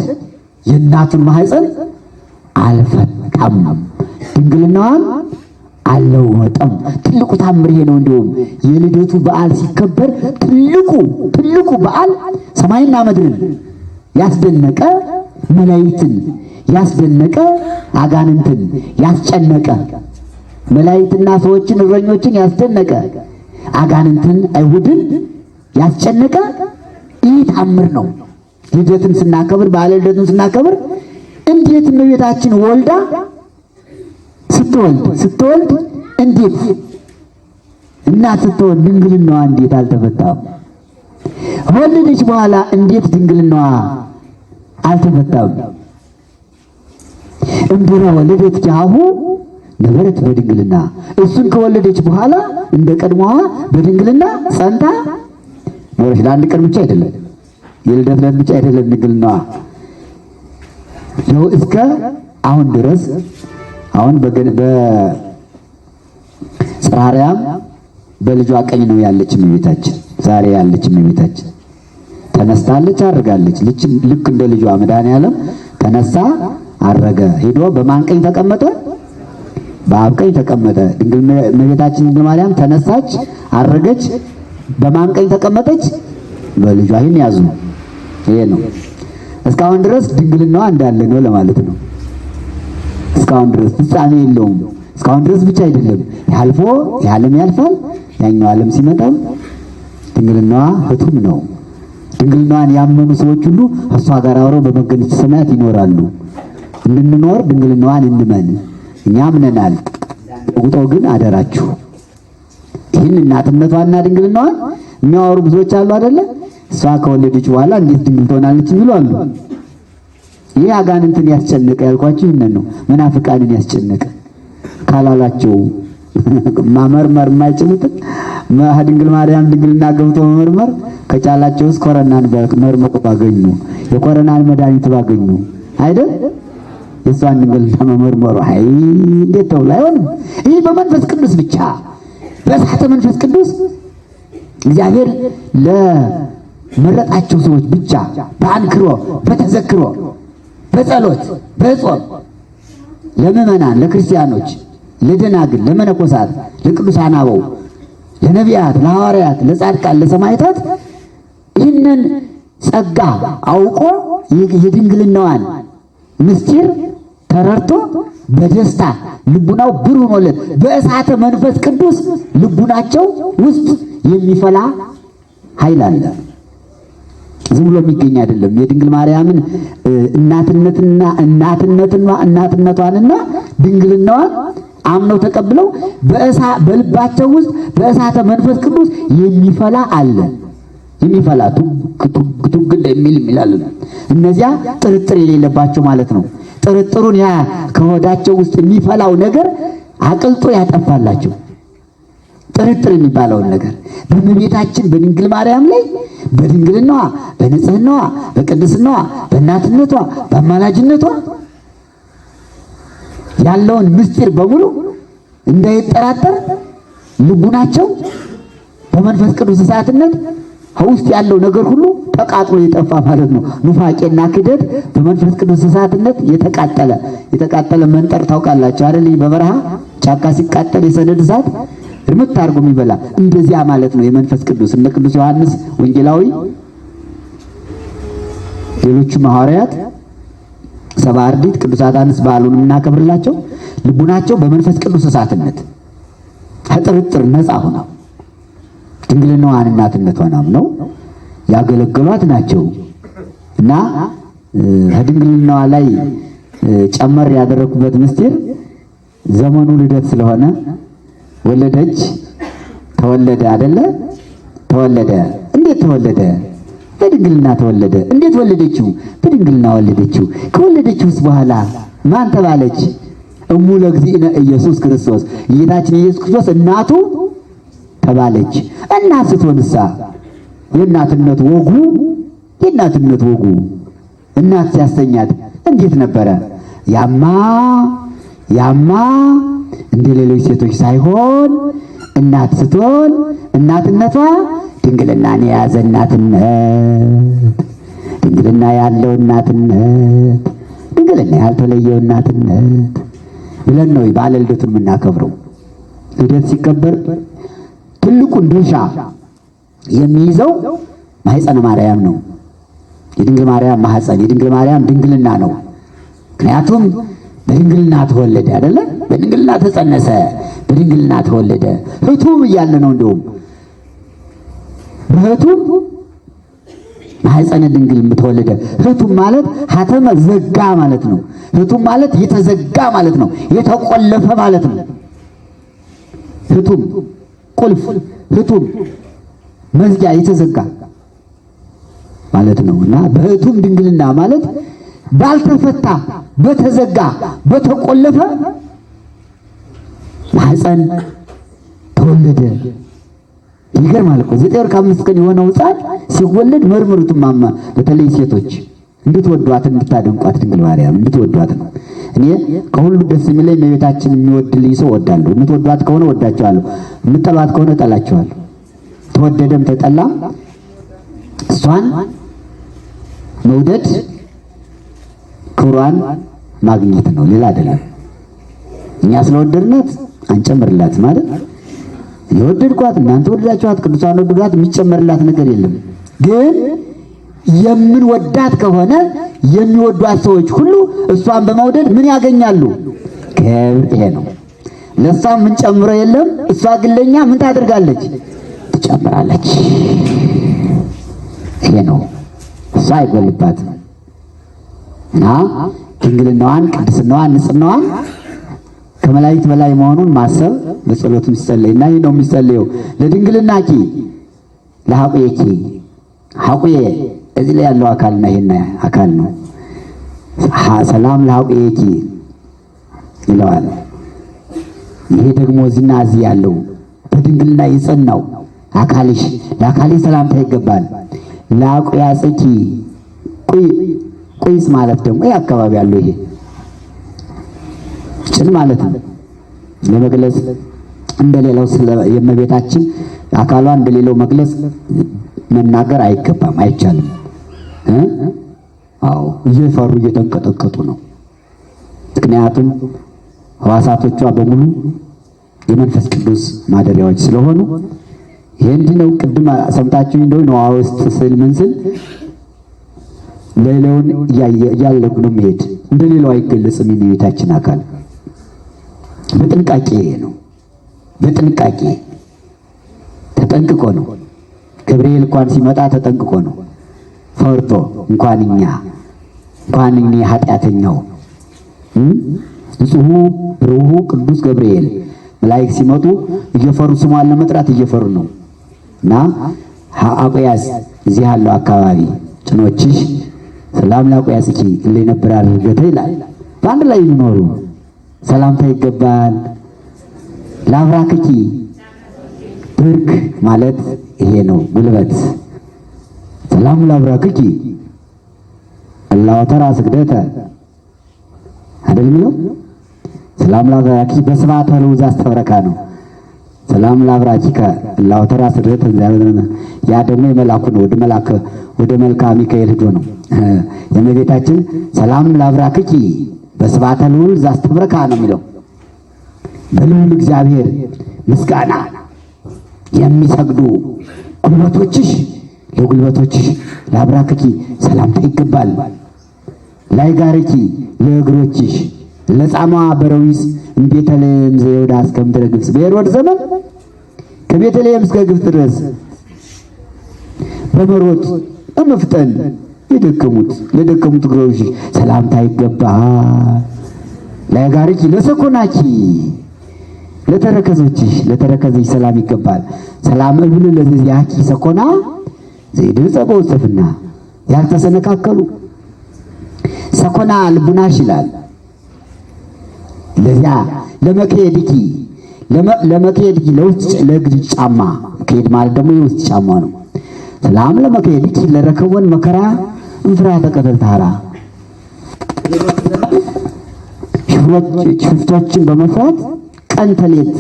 የእናቱን ማህፀን አልፈታም፣ ድንግልናዋን አልለወጠም። ትልቁ ታምር ይሄ ነው። እንደውም የልደቱ በዓል ሲከበር ትልቁ በዓል ሰማይና ምድርን ያስደነቀ፣ መላእክትን ያስደነቀ፣ አጋንንትን ያስጨነቀ፣ መላእክትና ሰዎችን እረኞችን ያስደነቀ፣ አጋንንትን አይሁድን ያስጨነቀ ይህ ታምር ነው። ልደትን ስናከብር፣ በዓለ ልደትን ስናከብር እንዴት እመቤታችን ወልዳ ስትወልድ እንዴት እናት ስትሆን ድንግልናዋ እንዴት አልተፈታም? ወለደች በኋላ እንዴት ድንግልናዋ አልተፈታም? እምድኅረ ወለደት ጃሁ ነበረት በድንግልና። እሱን ከወለደች በኋላ እንደ ቀድሞዋ በድንግልና ጸንታ ኖረች። ለአንድ ቀን ብቻ አይደለም፣ የልደት ዕለት ብቻ አይደለም ድንግልናዋ እስከ አሁን ድረስ። አሁን በጽርሐ አርያም በልጇ ቀኝ ነው ያለች እመቤታችን። ዛሬ ያለች እመቤታችን ተነስታለች፣ አርጋለች። ልክ እንደ ልጇ መድኃኔዓለም ተነሳ፣ አረገ። ሄዶ በማን ቀኝ ተቀመጠ? በአብ ቀኝ ተቀመጠ። እመቤታችን ድንግል ማርያም ተነሳች፣ አረገች፣ በማን ቀኝ ተቀመጠች? በልጇ። ይህን ያዙ። ይሄ ነው እስካሁን ድረስ ድንግልናዋ እንዳለ ነው ለማለት ነው። እስካሁን ድረስ ፍጻሜ የለውም። እስካሁን ድረስ ብቻ አይደለም፣ ያልፎ የዓለም ያልፋል። ያኛው ዓለም ሲመጣም ድንግልናዋ ህቱም ነው። ድንግልናዋን ያመኑ ሰዎች ሁሉ እሷ ጋር አብረው በመገነተ ሰማያት ይኖራሉ። እንድንኖር ድንግልናዋን እንመን። እኛ አምነናል። ቁጦ ግን አደራችሁ ይህን እናትነቷና ድንግልናዋን የሚያወሩ ብዙዎች አሉ አይደለ? እሷ ከወለደች በኋላ እንዴት ድንግል ትሆናለች የሚሉ አሉ። ይህ አጋንንትን ያስጨነቀ ያልኳችሁ ይህንን ነው። መናፍቃንን ያስጨነቀ ካላላቸው ማመርመር የማይችሉትን ድንግል ማርያም ድንግልና ገብቶ መመርመር ከቻላቸውስ ኮረናን መርመሩ ባገኙ፣ የኮረናን መድኃኒት ባገኙ አይደል? የእሷን ድንግልና መመርመሩ አይ እንዴት ተብሎ አይሆንም። ይህ በመንፈስ ቅዱስ ብቻ በእሳተ መንፈስ ቅዱስ እግዚአብሔር ለመረጣቸው ሰዎች ብቻ በአንክሮ በተዘክሮ በጸሎት በጾም ለምእመናን ለክርስቲያኖች ለደናግል ለመነኮሳት ለቅዱሳን አበው ለነቢያት ለሐዋርያት ለጻድቃን ለሰማዕታት ይህንን ጸጋ አውቆ የድንግልናዋን ምስጢር ተረድቶ በደስታ ልቡናው ብሩህ ሆኖለት በእሳተ መንፈስ ቅዱስ ልቡናቸው ውስጥ የሚፈላ ኃይል አለ። ዝም ብሎ የሚገኝ አይደለም። የድንግል ማርያምን እናትነቷንና ድንግልናዋን አምነው ተቀብለው በልባቸው ውስጥ በእሳተ መንፈስ ቅዱስ የሚፈላ አለ። የሚፈላ ቱግ እንደሚል ይላል። እነዚያ ጥርጥር የሌለባቸው ማለት ነው። ጥርጥሩን ያ ከሆዳቸው ውስጥ የሚፈላው ነገር አቅልጦ ያጠፋላቸው። ጥርጥር የሚባለውን ነገር በእመቤታችን በድንግል ማርያም ላይ በድንግልናዋ፣ በንጽህናዋ፣ በቅድስናዋ፣ በእናትነቷ፣ በአማላጅነቷ ያለውን ምስጢር በሙሉ እንዳይጠራጠር ልቡናቸው በመንፈስ ቅዱስ እሳትነት ውስጥ ያለው ነገር ሁሉ ተቃጥሎ የጠፋ ማለት ነው። ኑፋቄና ክደት በመንፈስ ቅዱስ እሳትነት የተቃጠለ መንጠር ታውቃላችሁ አይደል? በበረሃ ጫካ ሲቃጠል የሰደድ እሳት እርምት አድርጎ የሚበላ እንደዚያ ማለት ነው። የመንፈስ ቅዱስ እንደ ቅዱስ ዮሐንስ ወንጌላዊ ሌሎቹም ሐዋርያት ሰብዓ አርድእት ቅዱሳት አንስት በዓሉን የምናከብርላቸው ልቡናቸው በመንፈስ ቅዱስ እሳትነት ከጥርጥር ነፃ ሆነው ድንግልናዋን እናትነቷን አምነው ያገለገሏት ናቸው። እና ከድንግልናዋ ላይ ጨመር ያደረኩበት ምስጢር ዘመኑ ልደት ስለሆነ ወለደች፣ ተወለደ አይደለ? ተወለደ። እንዴት ተወለደ? በድንግልና ተወለደ። እንዴት ወለደችው? በድንግልና ወለደችው። ከወለደችውስ በኋላ ማን ተባለች? እሙ ለእግዚእነ ኢየሱስ ክርስቶስ፣ ጌታችን ኢየሱስ ክርስቶስ እናቱ ተባለች። እናት ስትሆንሳ የእናትነት ወጉ እናት ሲያሰኛት እንዴት ነበረ? ያማ እንደ ሌሎች ሴቶች ሳይሆን እናት ስትሆን እናትነቷ ድንግልናን የያዘ እናትነት፣ ድንግልና ያለው እናትነት፣ ድንግልና ያልተለየው እናትነት ብለን ነው በዓለ ልደቱን የምናከብረው። ልደት ሲከበር ትልቁን ድርሻ የሚይዘው ማኅፀነ ማርያም ነው። የድንግል ማርያም ማኅፀን የድንግል ማርያም ድንግልና ነው። ምክንያቱም በድንግልና ተወለደ አይደለ? በድንግልና ተጸነሰ፣ በድንግልና ተወለደ። ህቱም እያለ ነው። እንደውም በህቱም ማህፀነ ድንግል የምትወልደ ህቱም ማለት ሀተመ ዘጋ ማለት ነው። ህቱም ማለት የተዘጋ ማለት ነው፣ የተቆለፈ ማለት ነው። ህቱም ቁልፍ፣ ህቱም መዝጊያ፣ የተዘጋ ማለት ነው። እና በህቱም ድንግልና ማለት ባልተፈታ፣ በተዘጋ፣ በተቆለፈ ማህፀን ተወለደ። ይገርማል እኮ 9 ወር ከ5 ቀን የሆነው ሕፃን ሲወለድ መርምሩት ማማ፣ በተለይ ሴቶች እንድትወዷት እንድታደንቋት ድንግል ማርያም እንድትወዷት ነው። እኔ ከሁሉ ደስ የሚለኝ እመቤታችን የሚወድልኝ ሰው ወዳለሁ። የምትወዷት ከሆነ ወዳቸዋለሁ፣ የምትጠሏት ከሆነ ጠላቸዋለሁ። ተወደደም ተጠላ እሷን መውደድ ክብሯን ማግኘት ነው፣ ሌላ አይደለም። እኛ ስለወደድናት አንጨምርላት ማለት የወደድኳት እናንተ ወደዳችኋት ቅዱሳን ወደዷት የሚጨመርላት ነገር የለም። ግን የምንወዳት ከሆነ የሚወዷት ሰዎች ሁሉ እሷን በመውደድ ምን ያገኛሉ? ክብር። ይሄ ነው። ለእሷ ምን ጨምሮ የለም። እሷ ግን ለእኛ ምን ታደርጋለች? ትጨምራለች። ይሄ ነው። እሷ አይጎልባትም እና ድንግልናዋን፣ ቅድስናዋን፣ ንጽሕናዋን ከመላእክት በላይ መሆኑን ማሰብ በጸሎት የሚጸለይና ይህ ነው የሚጸለየው። ለድንግልናኪ ለሐቁየኪ፣ ሐቁየ እዚህ ላይ ያለው አካልና ይሄን አካል ነው። ሰላም ለሐቁየኪ ይለዋል። ይሄ ደግሞ እዚህና እዚህ ያለው በድንግልና የጸናው አካልሽ ለአካሌ ሰላምታ ይገባል። ለሐቁያጽኪ ቁይስ ማለት ደግሞ ይሄ አካባቢ ያለው ይሄ ጭን ማለት ነው። ለመግለጽ እንደሌላው የእመቤታችን አካሏ እንደሌላው መግለጽ መናገር አይገባም፣ አይቻልም። አዎ እየፈሩ እየተንቀጠቀጡ ነው። ምክንያቱም ሕዋሳቶቿ በሙሉ የመንፈስ ቅዱስ ማደሪያዎች ስለሆኑ ይሄ እንዲህ ነው። ቅድም ሰምታችሁ እንደሆነ ነው ውስጥ ስል ምን ስል ሌላውን እያለጉ ነው መሄድ እንደሌላው አይገለጽም። የእመቤታችን አካል በጥንቃቄ ነው። በጥንቃቄ ተጠንቅቆ ነው። ገብርኤል እንኳን ሲመጣ ተጠንቅቆ ነው። ፈርቶ እንኳን እኔ ኃጢአተኛው ንጹሑ ርኅሩ ቅዱስ ገብርኤል መላእክት ሲመጡ እየፈሩ ስሟን ለመጥራት እየፈሩ ነው። እና አቆያስ እዚህ ያለው አካባቢ ጭኖችሽ ሰላም ላቆያስኪ እለ ነበር አድርገተ ይላል። በአንድ ላይ ይኖሩ ሰላምታ ይገባል። ላብራክኪ ብርክ ማለት ይሄ ነው፣ ጉልበት። ሰላም ላብራክኪ አላሁ ተራ ስግደተ አይደል ነው። ሰላም ላብራኪ በስብሐተ ለውዝ አስተብረካ ነው። ሰላም ላብራኪከ አላሁ ተራ ስግደተ ያ ደግሞ የመላኩ ነው። ወደ መልካ ሚካኤል ሄዶ ነው የእመቤታችን ሰላም ላብራክኪ በስብሐተ ለውዝ አስተብረካ ነው የሚለው። በልዑል እግዚአብሔር ምስጋና የሚሰግዱ ጉልበቶችሽ ለጉልበቶችሽ ለአብራክኪ ሰላምታ ይገባል። ላይጋርኪ ለእግሮችሽ ለጻማ በረዊስ እምቤተልሔም ዘይሁዳ እስከ ምድረ ግብጽ በሄሮድስ ዘመን ከቤተልሔም እስከ ግብጽ ድረስ በመሮጥ በመፍጠን ለደከሙት እግሮችሽ ሰላምታ ይገባል። ላይጋርኪ ለሰኮናኪ ለተረከዞችሽ ሰላም ይገባል። ሰላም እብል ለዚያኪ ሰኮና ዘይድጸ በውስፍና ያልተሰነካከሉ ሰኮና ልቡናሽ ይላል። ለዚያ ለመክሄድኪ ለውስጥ ለእግር ጫማ መክሄድ ማለት ደግሞ የውስጥ ጫማ ነው። ሰላም ለመክሄድኪ ለረከቦን መከራ እንፍራተ ቀተልታራ ሽፍቶችን በመፍራት ቀን ተሌት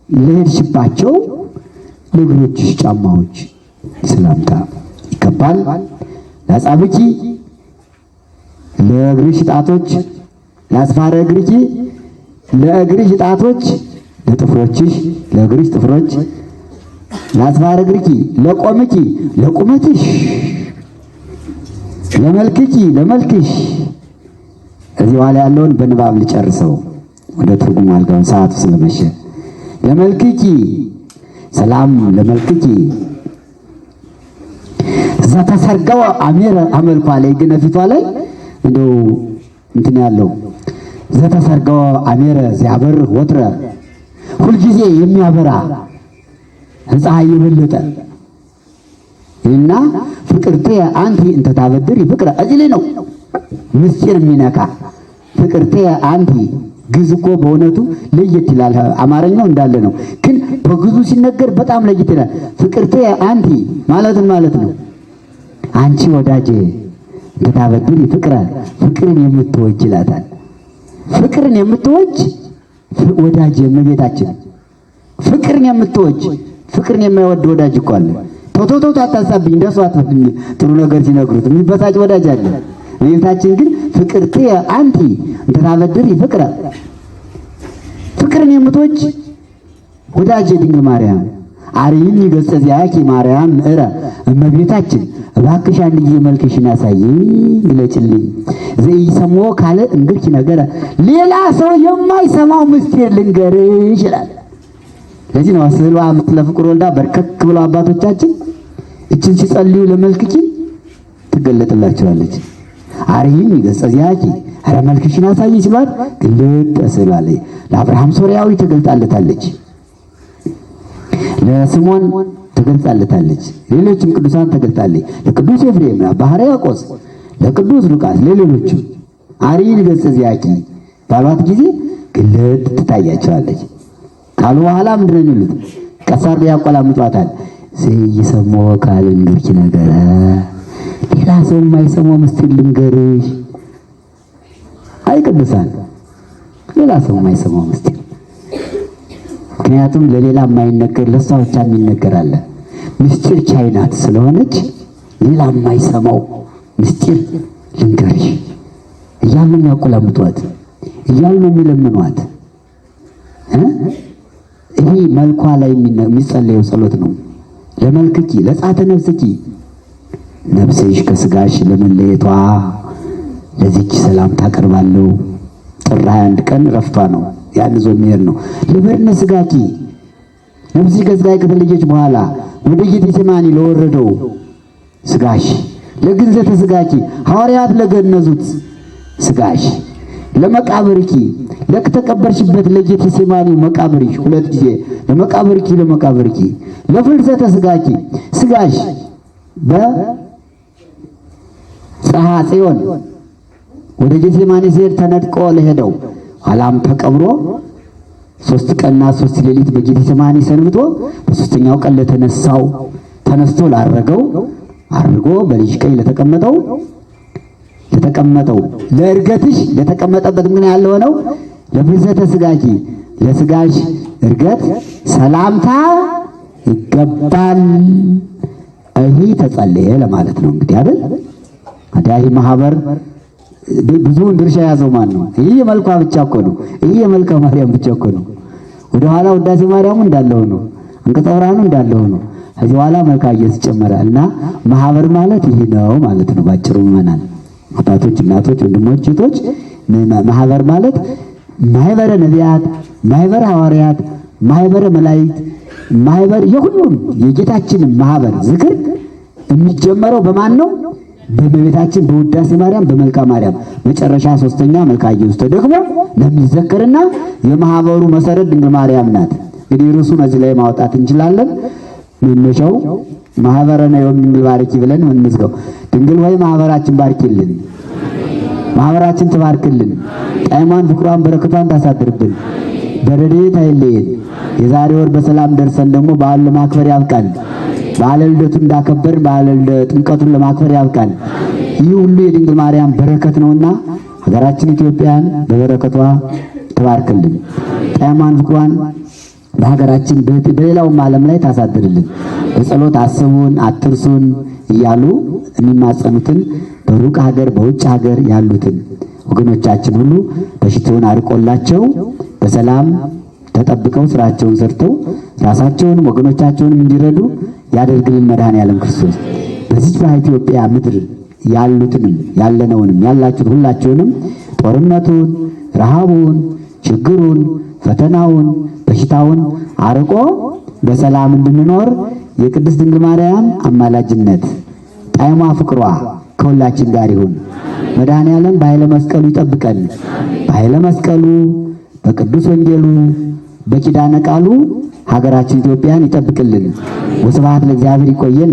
ለሄድሽባቸው ለእግሮችሽ ጫማዎች ሰላምታ ይገባል። ለአጻብኪ ለእግርሽ ጣቶች ለአስፋረ እግርኪ ለእግርሽ ጣቶች ለጥፍሮችሽ ለእግርሽ ጥፍሮች ለአስፋረ እግርኪ ለቆምኪ ለቁመትሽ ለመልክኪ ለመልክሽ። እዚህ በኋላ ያለውን በንባብ ልጨርሰው ወደ ትርጉም አልጋውን ሰዓቱ ስለመሸ። ለመልክኪ ሰላም ለመልክኪ ዘተሰርገው አሜረ አመልኳ ላይ ግን ፊቷ ላይ እንደው እንትን ያለው ዘተሰርገው አሜረ ሲያበር ወትረ ሁልጊዜ የሚያበራ ፀሐይ የበለጠ እና ፍቅርቴ አንቲ እንተ ታበድሪ ፍቅረ እዚህ ላይ ነው ምስጢር የሚነካ ፍቅርቴ አንቲ ግዕዝ እኮ በእውነቱ ለየት ይላል። አማርኛው እንዳለ ነው፣ ግን በግዕዙ ሲነገር በጣም ለየት ይላል። ፍቅርቴ አንቲ ማለት ነው አንቺ ወዳጄ እንተ ታበድሪ ፍቅረ ፍቅርን የምትወጅ ይላታል። ፍቅርን የምትወጅ ወዳጄ እመቤታችን ፍቅርን የምትወጅ ፍቅርን የማይወድ ወዳጅ እኮ አለ። ቶቶቶ አታሳብኝ እንደሱ አትፈኝ ጥሩ ነገር ሲነግሩት የሚበሳጭ ወዳጅ አለ። እመቤታችን ግን ፍቅርቴ አንቲ እንተ ታበድሪ ፍቅረ ፍቅርን የምትወጅ ወዳጄ ድንግል ማርያም አርይኝ ገጸ ዚአኪ ማርያም ምዕረ እመቤታችን እባክሽ አንድ ጊዜ መልክሽን አሳይኝ ግለጭልኝ። ዘይሰሞ ካለ እንግልኪ ነገረ ሌላ ሰው የማይሰማው ምስጢር ልንገርሽ ይላል። ለዚህ ነው ስዕሏ ለፍቁር ወልዳ በርከክ ብለው አባቶቻችን እችን ሲጸልዩ ለመልክኪ ትገለጥላቸዋለች። አርይኝ ገጸ ዚአኪ ኧረ መልክሽን አሳይኝ ሲሏት ግልጥ ስዕሏ ላይ ለአብርሃም ሶርያዊ ትገልጣለታለች፣ ለስምዖን ትገልጻለታለች፣ ሌሎችም ቅዱሳን ተገልጣለች። ለቅዱስ ኤፍሬም፣ ለአባ ሕርያቆስ፣ ለቅዱስ ሉቃስ፣ ለሌሎችም አርይኝ ገጸ ዚአኪ ባሏት ጊዜ ግልጥ ትታያቸዋለች። ካሉ በኋላ ምንድን ነው የሚሉት? ቀሳር ያቆላምጧታል። ዘይሰሞ ካለ እንግልኪ ነገረ ሌላ ሰው የማይሰማው ምስጢር ልንገርሽ። አይ ቅዱሳን ሌላ ሰው የማይሰማው ምስጢር፣ ምክንያቱም ለሌላ የማይነገር ለሷ ብቻ የሚነገር አለ። ምስጢር ቻይናት ስለሆነች ሌላ የማይሰማው ምስጢር ልንገርሽ እያሉ ነው ያቆላምጧት፣ እያሉ ነው የሚለምኗት። ይሄ መልኳ ላይ የሚጸለየው ጸሎት ነው። ለመልክኪ ለጻተ ነፍስኪ ነፍስሽ ከስጋሽ ለመለየቷ ለዚች ሰላምታ አቀርባለሁ። ጥር 21 ቀን ረፍቷ ነው፣ ያን ዞ የሚሄድ ነው። ለበርነ ስጋኪ ነፍስሽ ከስጋሽ ከተለየች በኋላ ወደ ጌቴሴማኒ ለወረደው ስጋሽ ለግንዘተ ስጋኪ ሐዋርያት ለገነዙት ስጋሽ ለመቃብርኪ ለተቀበርሽበት ለጌቴሴማኒ መቃብርሽ ሁለት ጊዜ ለመቃብርኪ ለፍልሰተ ስጋኪ ስጋሽ በፀሐ ጽዮን ወደ ጌቴሴማኒ ሲሄድ ተነጥቆ ለሄደው ኋላም ተቀብሮ 3 ቀንና 3 ሌሊት በጌቴሴማኒ ሰንብቶ በሶስተኛው ቀን ተነስቶ ላረገው አርጎ በልጅ ቀኝ ለተቀመጠው ለእርገትሽ ለተቀመጠበት ምን ያለው ነው? ለፍልሰተ ስጋኪ ለስጋሽ እርገት ሰላምታ ይገባል። ይህ ተጸለየ ለማለት ነው እንግዲህ አይደል? አዳይ ማህበር ብዙውን ድርሻ ያዘው ማን ነው? ይህ የመልኳ ብቻ እኮ ነው። ይህ የመልከ ማርያም ብቻ እኮ ነው። ወደ ኋላ ውዳሴ ማርያሙ እንዳለው ነው፣ አንቀጸ ብርሃኑ እንዳለው ነው። ከዚህ በኋላ መልካ እየተጨመራል እና ማህበር ማለት ይህ ነው ማለት ነው ባጭሩ። ምናምን አባቶች፣ እናቶች፣ ወንድሞች፣ እህቶች ማህበር ማለት ማህበረ ነቢያት፣ ማህበረ ሐዋርያት፣ ማህበረ መላእክት፣ ማህበር የሁሉም የጌታችን ማህበር ዝክር የሚጀመረው በማን ነው? በእመቤታችን በውዳሴ ማርያም በመልካ ማርያም መጨረሻ ሶስተኛ መልካ ኢየሱስ ተደግሞ ለሚዘከርና የማህበሩ መሰረት ድንግል ማርያም ናት። እንግዲህ ርዕሱን እዚህ ላይ ማውጣት እንችላለን። መነሻው ማህበረ ነው ድንግል ባርኪ ብለን እንዝጋው። ድንግል ሆይ ማህበራችን ባርኪልን፣ ማህበራችን ትባርክልን፣ ጣዕሟን ፍቅሯን በረከቷን ታሳድርብን፣ በረድኤት አይለየን። የዛሬ ወር በሰላም ደርሰን ደግሞ በዓሉን ለማክበር ያብቃን። በዓለ ልደቱን እንዳከበርን በዓለ ጥምቀቱን ለማክበር ያብቃን። ይህ ሁሉ የድንግል ማርያም በረከት ነውና ሀገራችን ኢትዮጵያን በበረከቷ ትባርክልን፣ ጣዕሟን ፍቅሯን በሀገራችን በሌላውም ዓለም ላይ ታሳድርልን። በጸሎት አስቡን አትርሱን እያሉ የሚማጸኑትን በሩቅ ሀገር በውጭ ሀገር ያሉትን ወገኖቻችን ሁሉ በሽታውን አርቆላቸው በሰላም ተጠብቀው ስራቸውን ሰርተው ራሳቸውንም ወገኖቻቸውንም እንዲረዱ ያደርግልን መድኃኔዓለም ክርስቶስ። በዚህ በኢትዮጵያ ምድር ያሉትንም ያለነውንም ያላችሁት ሁላችሁንም ጦርነቱን፣ ረሃቡን፣ ችግሩን፣ ፈተናውን፣ በሽታውን አርቆ በሰላም እንድንኖር የቅድስት ድንግል ማርያም አማላጅነት ጣዕሟ ፍቅሯ ከሁላችን ጋር ይሁን። መድኃኔዓለም በኃይለ መስቀሉ ይጠብቀን። በኃይለ መስቀሉ በቅዱስ ወንጌሉ በኪዳነ ቃሉ ሀገራችን ኢትዮጵያን ይጠብቅልን። ወስብሐት ለእግዚአብሔር። ይቆየን።